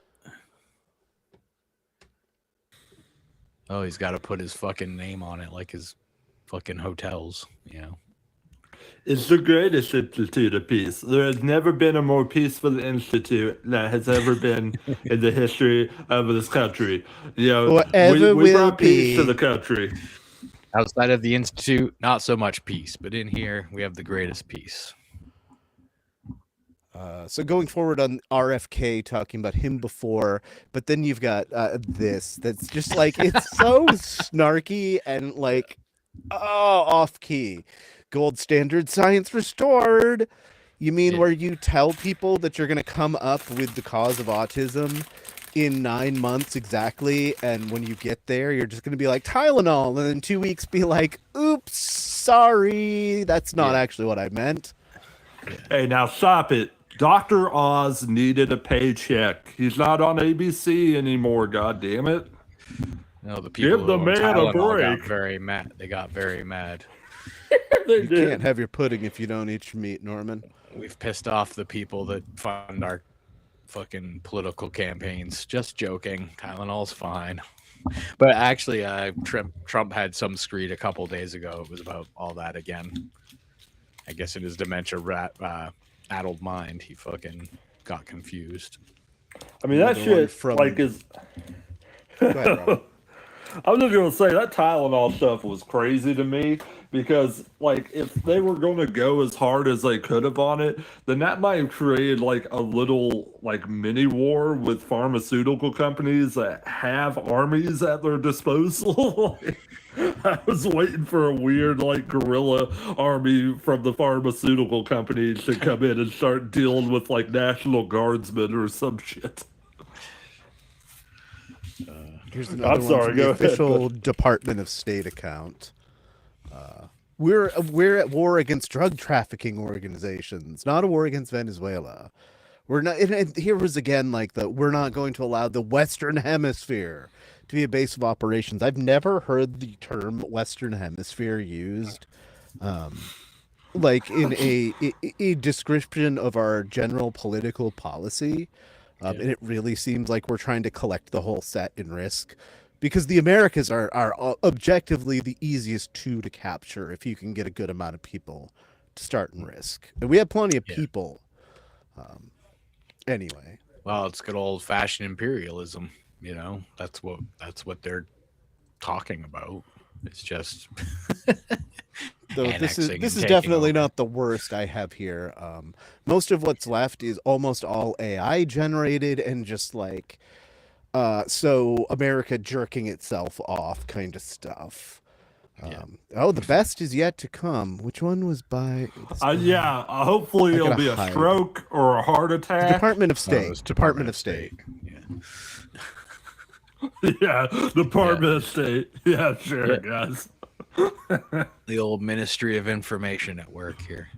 Oh, he's got to put his fucking name on it, like his fucking hotels, It's the greatest institute of peace. There has never been a more peaceful institute that has ever been in the history of this country. We brought peace to the country. Outside of the institute, not so much peace, but in here we have the greatest peace. So going forward on RFK, talking about him before, but then you've got this that's just like, it's so snarky and like, off key. Gold standard science restored. You mean where you tell people that you're going to come up with the cause of autism in 9 months exactly, and when you get there, you're just going to be like Tylenol, and in 2 weeks be like, oops, sorry, that's not actually what I meant. Hey, now stop it. Dr. Oz needed a paycheck. He's not on ABC anymore, god damn it. No, the people Give the who man a Tylenol break. got very mad. They got very mad. You can't have your pudding if you don't eat your meat, Norman. We've pissed off the people that fund our fucking political campaigns. Just joking. Tylenol's fine. But actually, Trump had some screed a couple days ago. It was about all that again. I guess in his dementia addled mind, he fucking got confused. I mean, that shit from- like is. Go ahead, Rob. I was just gonna say that Tylenol stuff was crazy to me because, like, if they were gonna go as hard as they could have on it, then that might have created like a little like mini war with pharmaceutical companies that have armies at their disposal. I was waiting for a weird like guerrilla army from the pharmaceutical companies to come in and start dealing with like National Guardsmen or some shit. Here's another one sorry, from the go ahead, official Department of State account. We're at war against drug trafficking organizations, not a war against Venezuela. We're not. And here was again like we're not going to allow the Western Hemisphere to be a base of operations. I've never heard the term Western Hemisphere used, like in a description of our general political policy. And it really seems like we're trying to collect the whole set in risk, because the Americas are objectively the easiest to capture if you can get a good amount of people to start in risk. And we have plenty of people. Anyway. Well, it's good old fashioned imperialism. That's what they're talking about. It's just So this is definitely not the worst I have here. Most of what's left is almost all AI generated and just like so America jerking itself off kind of stuff. The best is yet to come. Which one was by? Hopefully it'll be a stroke or a heart attack. Department of State. Department of State. Yeah, Department of State. Yeah, sure, guys. The old Ministry of Information at work here.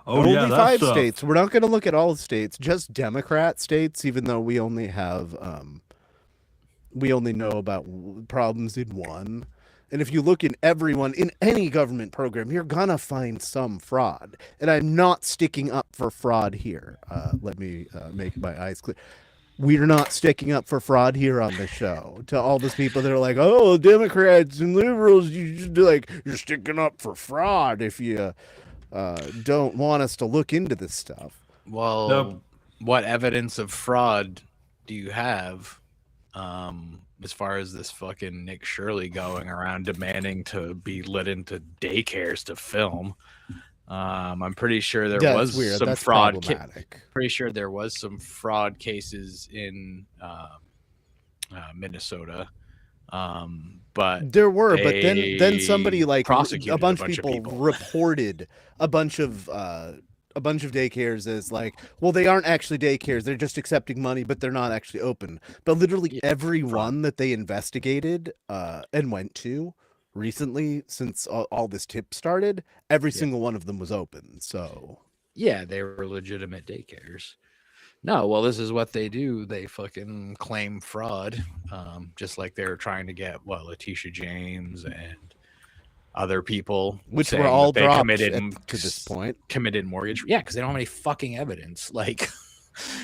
Oh only yeah, that 5 stuff. states. We're not going to look at all states, just Democrat states, even though we only have we only know about problems in one. And if you look in everyone, in any government program, you're going to find some fraud. And I'm not sticking up for fraud here. Let me make my eyes clear. We're not sticking up for fraud here on the show. To all those people that are like, oh, Democrats and liberals, you're sticking up for fraud if you don't want us to look into this stuff. Well, Nope. what evidence of fraud do you have as far as this fucking Nick Shirley going around demanding to be let into daycares to film? I'm pretty sure there That's was weird. some That's fraud. problematic. Pretty sure there was some fraud cases in Minnesota. But There were, but then somebody they like prosecuted a bunch of people reported a bunch of daycares as like, well, they aren't actually daycares, they're just accepting money, but they're not actually open. But literally every one that they investigated and went to recently, since all this tip started, every single one of them was open. So yeah, they were legitimate daycares. No, well, this is what they do. They fucking claim fraud, just like they were trying to get Letitia James and other people, which saying were all that they dropped committed to this point. committed mortgage. Yeah, because they don't have any fucking evidence. Like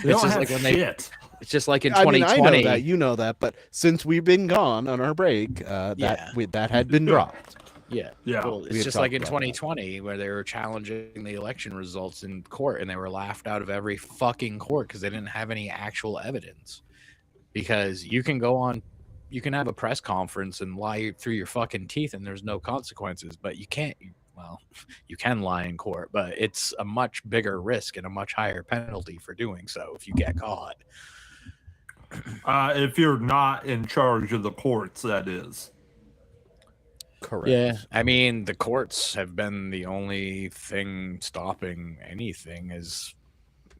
They it's don't just have like when shit. it's just like in I mean, 2020. I know that, you know that, but since we've been gone on our break, that had been dropped. Yeah. Yeah. Well, We it's had just like in talked about that. 2020 where they were challenging the election results in court and they were laughed out of every fucking court because they didn't have any actual evidence. Because you can have a press conference and lie through your fucking teeth and there's no consequences, but you can't. Well, you can lie in court, but it's a much bigger risk and a much higher penalty for doing so if you get caught. If you're not in charge of the courts, that is. Correct. Yeah, I mean, the courts have been the only thing stopping anything as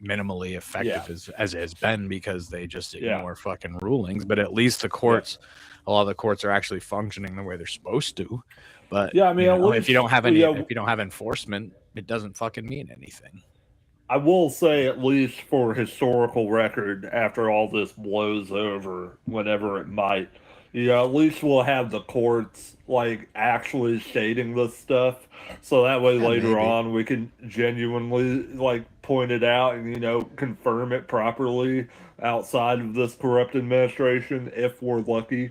minimally effective as it has been because they just ignore fucking rulings. But at least the courts, a lot of the courts are actually functioning the way they're supposed to. But Yeah, I mean, at least, if you don't have if you don't have enforcement, it doesn't fucking mean anything. I will say, at least for historical record, after all this blows over, whenever it might, at least we'll have the courts like actually stating this stuff, so that way later maybe. on we can genuinely like point it out and confirm it properly outside of this corrupt administration if we're lucky.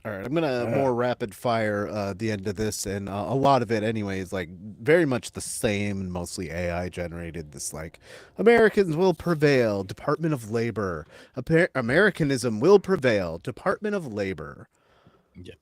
All right, I'm gonna more rapid fire the end of this, and a lot of it, anyway, is like very much the same and mostly AI generated. This like Americans will prevail, Department of Labor, Americanism will prevail, Department of Labor. Yeah.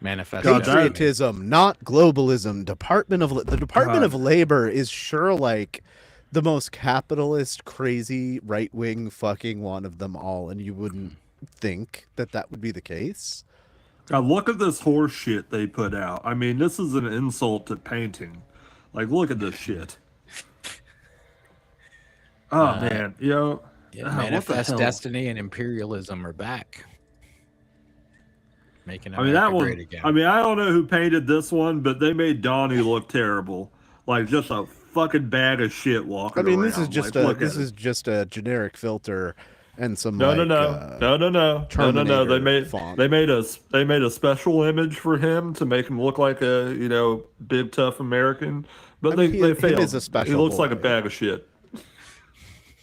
Manifest patriotism, not globalism. The Department of Labor is sure like the most capitalist, crazy, right wing fucking one of them all, and you wouldn't think that would be the case. Now look at this horse shit they put out. I mean, this is an insult to painting. Like, look at this shit. Oh man, Manifest Destiny and imperialism are back. Making I mean, that one. again. I mean, I don't know who painted this one, but they made Donnie look terrible, like just a fucking bag of shit walking. I mean, around. this is just a generic filter and some No. They made a special image for him to make him look like a big tough American, but they failed. Is a special he looks boy. like a bag of shit.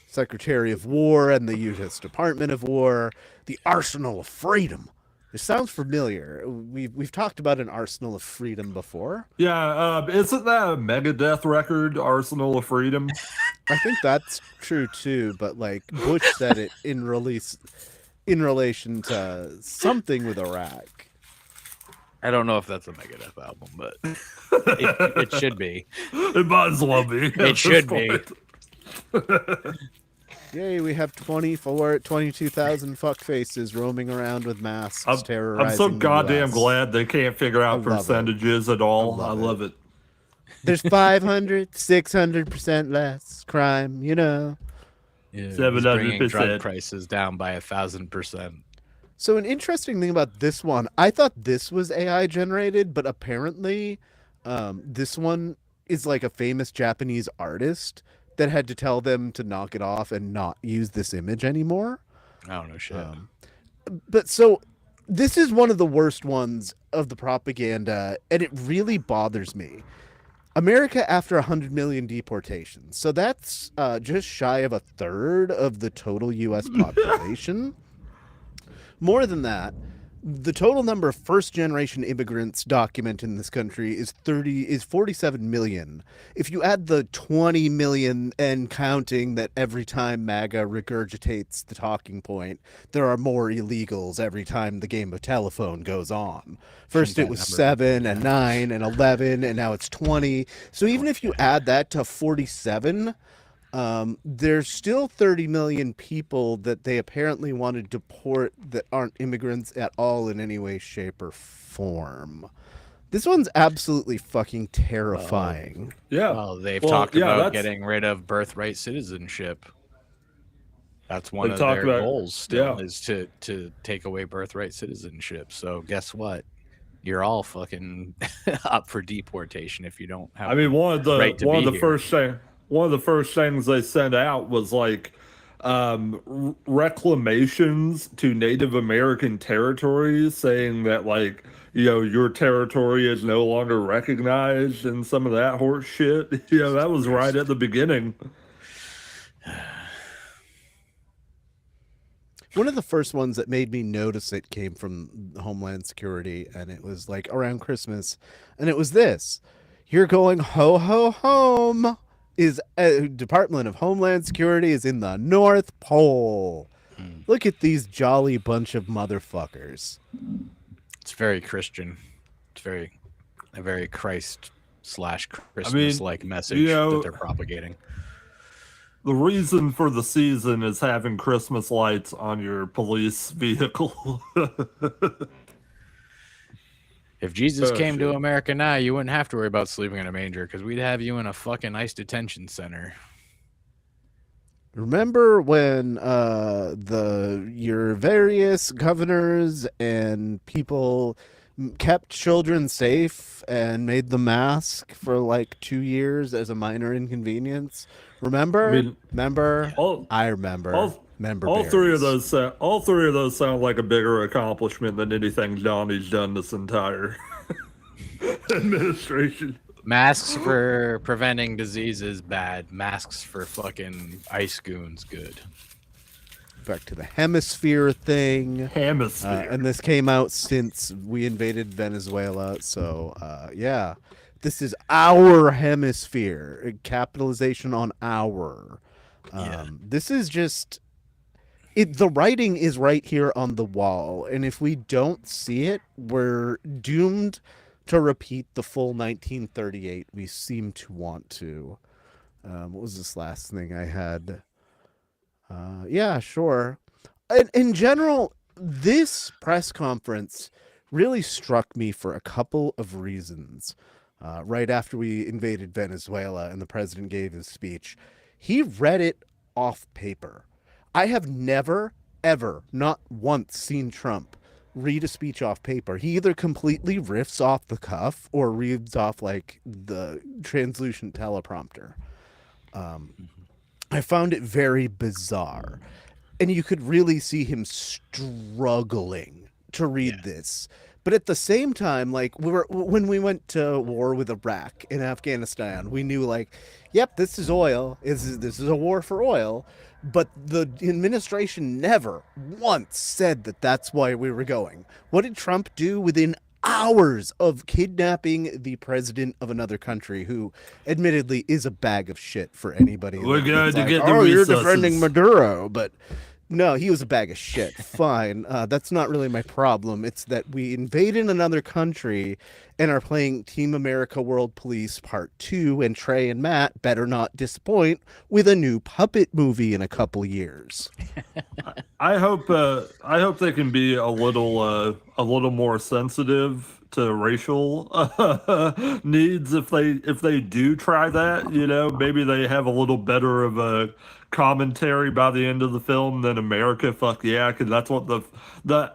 Secretary of War and the U.S. Department of War, the Arsenal of Freedom. It sounds familiar. We've talked about an Arsenal of Freedom before. Yeah, isn't that a Megadeth record, Arsenal of Freedom? I think that's true too, but like Bush said it in relation to something with Iraq. I don't know if that's a Megadeth album, but it should be. It might as well be. It should be. Yay, we have 22,000 fuck faces roaming around with masks, terrorizing. I'm so the goddamn US. glad they can't figure out percentages at all. I love it. There's 500, 600% less crime, Yeah, 700%. Drug prices down by 1,000%. So an interesting thing about this one, I thought this was AI generated, but apparently this one is like a famous Japanese artist that had to tell them to knock it off and not use this image anymore. I don't know shit. But so this is one of the worst ones of the propaganda, and it really bothers me. America after 100 million deportations. So that's just shy of a third of the total U.S. population. More than that, the total number of first-generation immigrants documented in this country is 47 million. If you add the 20 million and counting that every time MAGA regurgitates the talking point, there are more illegals every time the game of telephone goes on. First it was 7 and 9 and 11, and now it's 20. So even if you add that to 47, there's still 30 million people that they apparently want to deport that aren't immigrants at all in any way, shape, or form. This one's absolutely fucking terrifying. Yeah. Well, they've talked about getting rid of birthright citizenship. That's one of their goals still, is to take away birthright citizenship. So guess what? You're all fucking up for deportation if you don't have. I mean, one of the here. first things they sent out was like reclamations to Native American territories, saying that, like, you know, your territory is no longer recognized and some of that horse shit. You know, that was right at the beginning. One of the first ones that made me notice it came from Homeland Security, and it was like around Christmas, and it was this: "You're going ho ho home." Is Department of Homeland Security is in the North Pole. Look at these jolly bunch of motherfuckers. It's very Christian. It's a very Christ/Christmas-like message that they're propagating. The reason for the season is having Christmas lights on your police vehicle. If Jesus came to America now, you wouldn't have to worry about sleeping in a manger, because we'd have you in a fucking ICE detention center. Remember when your various governors and people kept children safe and made them mask for like 2 years as a minor inconvenience? Remember? I remember. All three of those sound like a bigger accomplishment than anything Donnie's done this entire administration. Masks for preventing diseases, bad. Masks for fucking ice goons, good. Back to the Hemisphere thing. Hemisphere. And this came out since we invaded Venezuela. So, yeah. This is our hemisphere. Capitalization on our. This is just... the writing is right here on the wall. And if we don't see it, we're doomed to repeat the full 1938 we seem to want to. What was this last thing I had? Yeah, sure. In general, this press conference really struck me for a couple of reasons. Right after we invaded Venezuela and the president gave his speech, he read it off paper. I have never, ever, not once seen Trump read a speech off paper. He either completely riffs off the cuff or reads off like the translucent teleprompter. I found it very bizarre. And you could really see him struggling to read this. But at the same time, like when we went to war with Iraq and Afghanistan, we knew like, yep, this is oil. This is a war for oil. But the administration never once said that that's why we were going. What did Trump do within hours of kidnapping the president of another country, who admittedly is a bag of shit for anybody? We're going to get the resources. You're resources. defending Maduro, but no, he was a bag of shit. Fine. That's not really my problem. It's that we invaded another country and are playing Team America World Police Part 2, and Trey and Matt better not disappoint with a new puppet movie in a couple years. I hope they can be a little more sensitive to racial needs if they do try that. You know, maybe they have a little better of a commentary by the end of the film than America. Fuck yeah, because that's what the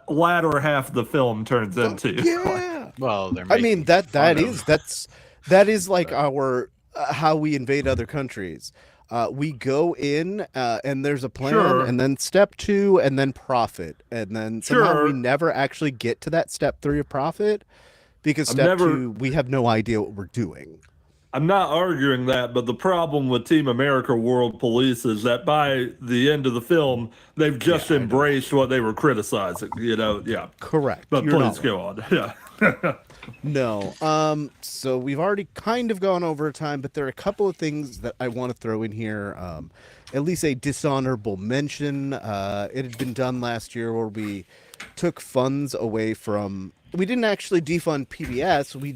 latter half of the film turns into. Yeah. Well, I mean that is like our how we invade other countries. We go in and there's a plan, Sure. and then step 2, and then profit, and then somehow we Sure. never actually get to that step 3 of profit because I'm step never 2 we have no idea what we're doing. I'm not arguing that, but the problem with Team America World Police is that by the end of the film, they've just Yeah, I know. embraced what they were criticizing. Yeah. Correct. But You're please not go wrong. on. Yeah. No. So we've already kind of gone over time, but there are a couple of things that I want to throw in here. At least a dishonorable mention. It had been done last year where we took funds away from. We didn't actually defund PBS. We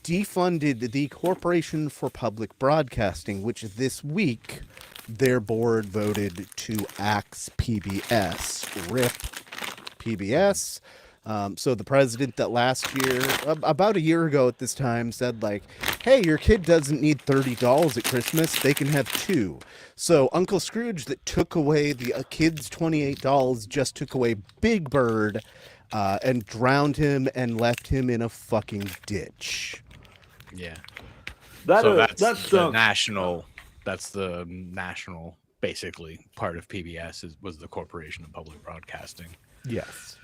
defunded the Corporation for Public Broadcasting, which this week their board voted to axe PBS. RIP PBS. So the president that last year, about a year ago at this time, said like, hey, your kid doesn't need $30 at Christmas. They can have 2. So Uncle Scrooge that took away the kid's $28 just took away Big Bird and drowned him and left him in a fucking ditch. Yeah. That So is- that's the national. That's the national, basically part of PBS was the Corporation of Public Broadcasting. Yes.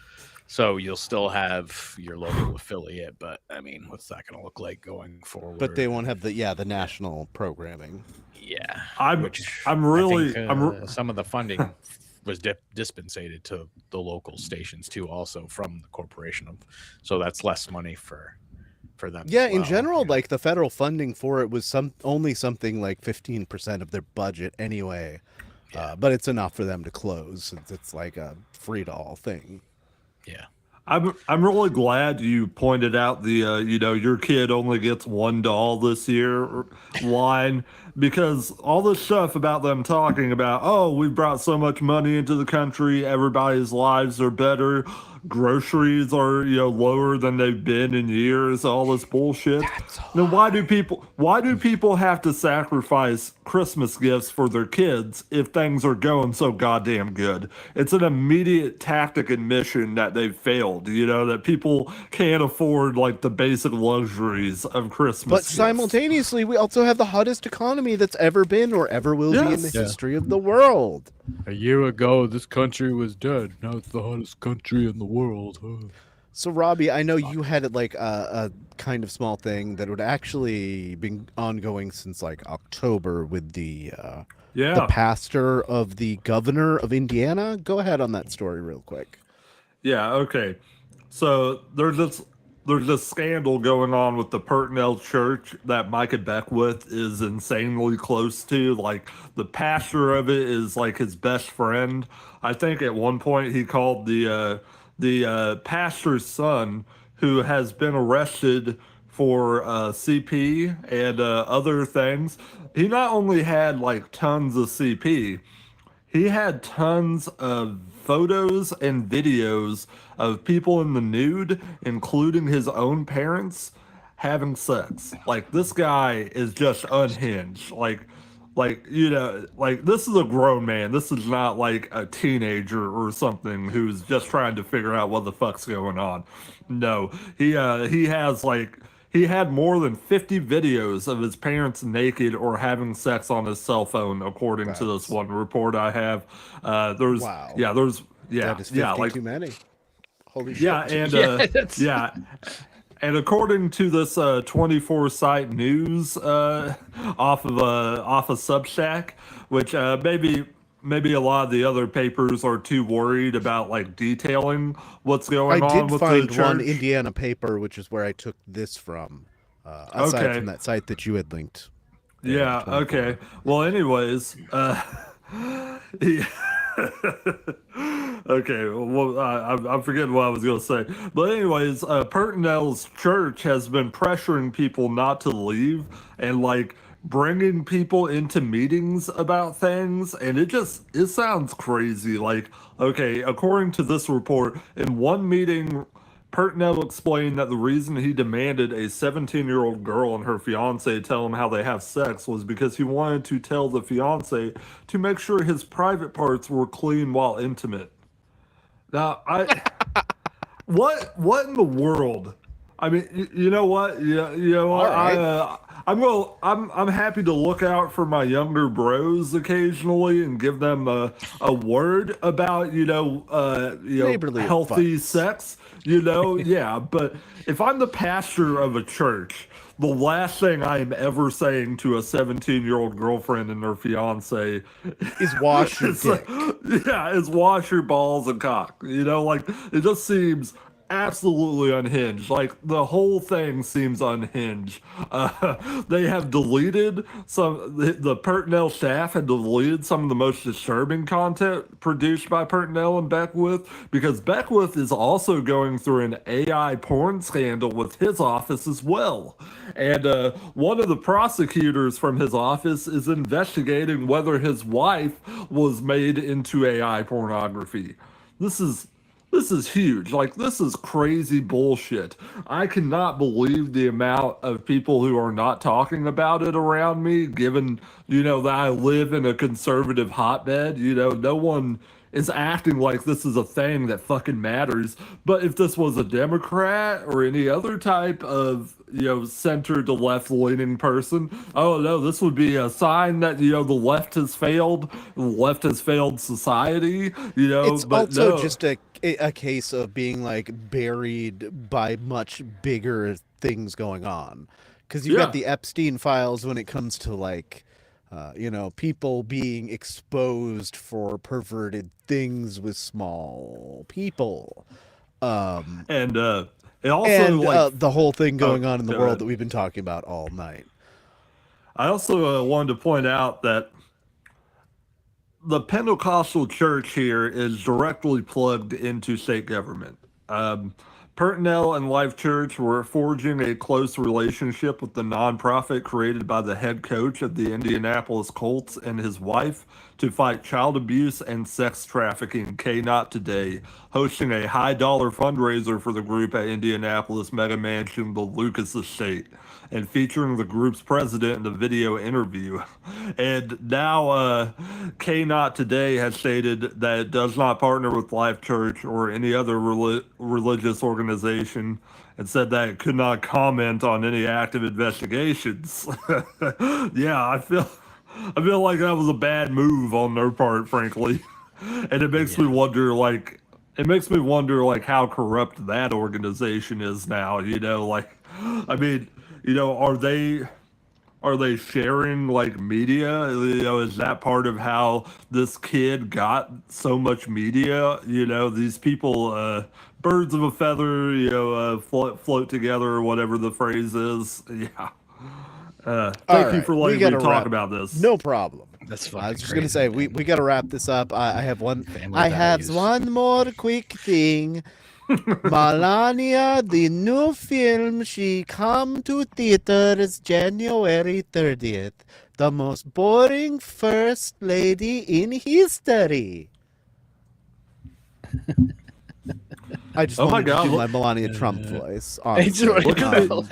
So you'll still have your local affiliate, but I mean, what's that going to look like going forward? But they won't have the national programming. Yeah. I'm I think, some of the funding was dispensated to the local stations too, also from the corporation. So that's less money for them. Yeah, as in well, general, you know? like the federal funding for it was only something like 15% of their budget anyway. Yeah. But it's enough for them to close. It's like a free to all thing. Yeah. I'm really glad you pointed out the your kid only gets $1 this year line, because all this stuff about them talking about, oh, we've brought so much money into the country, everybody's lives are better, groceries are lower than they've been in years, all this bullshit. Then why do people have to sacrifice Christmas gifts for their kids if things are going so goddamn good? It's an immediate tactic admission that they've failed, that people can't afford like the basic luxuries of Christmas But gifts. simultaneously, we also have the hottest economy that's ever been or ever will be in the Yes. history of the world. A year ago, this country was dead. Now it's the hottest country in the world. So, Robbie, I know you had like a kind of small thing that would actually been ongoing since like October with the pastor of the governor of Indiana. Go ahead on that story real quick. Yeah, okay. So there's this scandal going on with the Purtnell Church that Micah Beckwith is insanely close to. Like, the pastor of it is like his best friend. I think at one point he called the pastor's son, who has been arrested for CP and other things. He not only had like tons of CP, he had tons of photos and videos of people in the nude, including his own parents, having sex. Like, this guy is just unhinged. Like this is a grown man. This is not like a teenager or something who's just trying to figure out what the fuck's going on. No, he had more than 50 videos of his parents naked or having sex on his cell phone, according to this one report I have. Wow. That is 50 too many. Holy shit. Yeah, and and according to this 24 site news off of Substack, which maybe a lot of the other papers are too worried about like detailing what's going on with the church. I did find one Indiana paper, which is where I took this from, aside from that site that you had linked. Yeah, okay. Well, anyways, okay, well, I'm forgetting what I was going to say. But anyways, Purtnell's church has been pressuring people not to leave and, like, bringing people into meetings about things. And it sounds crazy. Like, okay, according to this report, in one meeting, Purtnell explained that the reason he demanded a 17-year-old girl and her fiance tell him how they have sex was because he wanted to tell the fiance to make sure his private parts were clean while intimate. Now, what in the world? I mean, you know what? You know what? All right. I'm happy to look out for my younger bros occasionally and give them a word about Neighborly healthy advice. sex. Yeah. But if I'm the pastor of a church, the last thing I am ever saying to a 17-year-old girlfriend and her fiance Is wash your is, dick. is wash your balls and cock. Like it just seems absolutely unhinged. Like the whole thing seems unhinged. They have deleted the Pertnell staff had deleted some of the most disturbing content produced by Pertnell and Beckwith because Beckwith is also going through an AI porn scandal with his office as well. And one of the prosecutors from his office is investigating whether his wife was made into AI pornography. This is huge. Like, this is crazy bullshit. I cannot believe the amount of people who are not talking about it around me, given, that I live in a conservative hotbed. No one is acting like this is a thing that fucking matters. But if this was a Democrat or any other type of, center to left leaning person, oh no, this would be a sign that, the left has failed. The left has failed society, It's but also no. just a case of being like buried by much bigger things going on, because you've got Yeah. the Epstein files when it comes to like people being exposed for perverted things with small people, And it also and like the whole thing going on in the go world that ahead. we've been talking about all night. I also wanted to point out that the Pentecostal church here is directly plugged into state government. Pertnell and Life Church were forging a close relationship with the nonprofit created by the head coach of the Indianapolis Colts and his wife to fight child abuse and sex trafficking. Not Today, hosting a high dollar fundraiser for the group at Indianapolis mega mansion, the Lucas Estate, and featuring the group's president in a video interview. And now, Not Today has stated that it does not partner with Life Church or any other religious organization, and said that it could not comment on any active investigations. Yeah, I feel like that was a bad move on their part, frankly. And it makes me wonder like how corrupt that organization is now, like I mean, are they sharing like media? Is that part of how this kid got so much media? These people, birds of a feather, float together or whatever the phrase is. Yeah. All Thank you right, for we letting gotta me talk wrap. about this. No problem. That's I fucking was just gonna crazy, say man. we gotta wrap this up. I have one. Family I have values. one more quick thing. Melania, the new film, she come to theaters January 30th. The most boring first lady in history. I just Oh my wanted to God, do look- my Melania Trump voice. It's Honestly. Look at Um,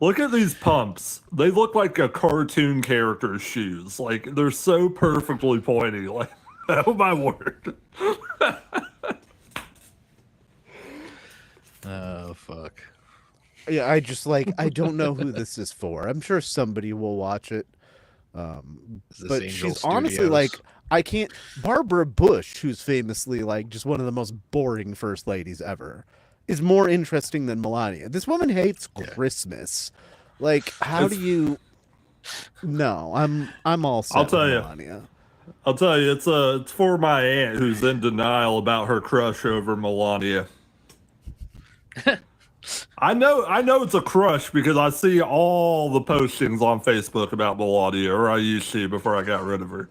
Look at these pumps. They look like a cartoon character's shoes. Like they're so perfectly pointy. Like, oh my word. Oh fuck. yeah, I don't know who this is for. I'm sure somebody will watch it. Is this But Angel she's honestly like, Studios? I can't. Barbara Bush, who's famously like just one of the most boring first ladies ever, is more interesting than Melania. This woman hates Christmas. Like, how do It's- you? No, I'm all set I'll with tell you. Melania. I'll tell you, it's for my aunt who's in denial about her crush over Melania. I know it's a crush because I see all the postings on Facebook about Melania, or I used to before I got rid of her.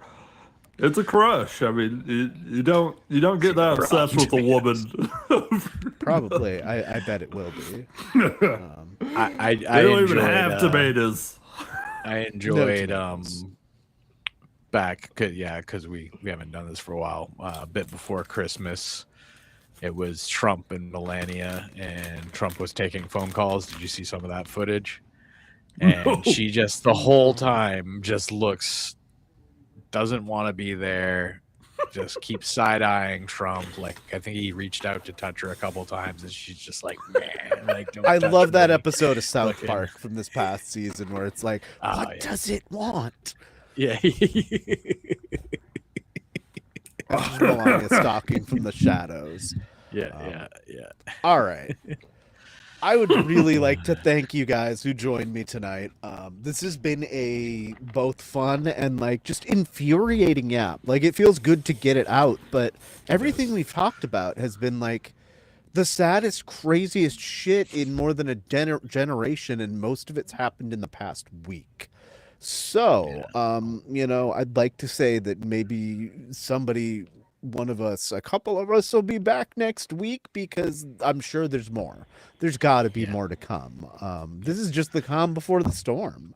It's a crush. I mean, you don't get that obsessed with a woman. Probably, I bet it will be. I They don't even enjoyed, have tomatoes. I enjoyed tomatoes. back because we haven't done this for a while. A bit before Christmas, it was Trump and Melania, and Trump was taking phone calls. Did you see some of that footage? And No. she just the whole time just doesn't want to be there, just keeps side-eyeing Trump. Like, I think he reached out to touch her a couple times, and she's just like, man, like, don't I touch love that me." episode of South Fucking- Park from this past season where it's like, Oh, what yeah. does it want? Yeah. And Melania stalking from the shadows. yeah. All right. I would really like to thank you guys who joined me tonight. This has been a both fun and like just infuriating yap. Like it feels good to get it out, but everything we've talked about has been like the saddest, craziest shit in more than a generation, and most of it's happened in the past week. So, I'd like to say that maybe one of us, a couple of us will be back next week because I'm sure there's more. There's got to be more to come. This is just the calm before the storm.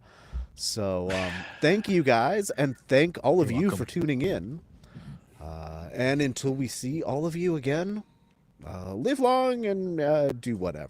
So thank you guys, and thank all of you for tuning in. And until we see all of you again, live long and do whatever.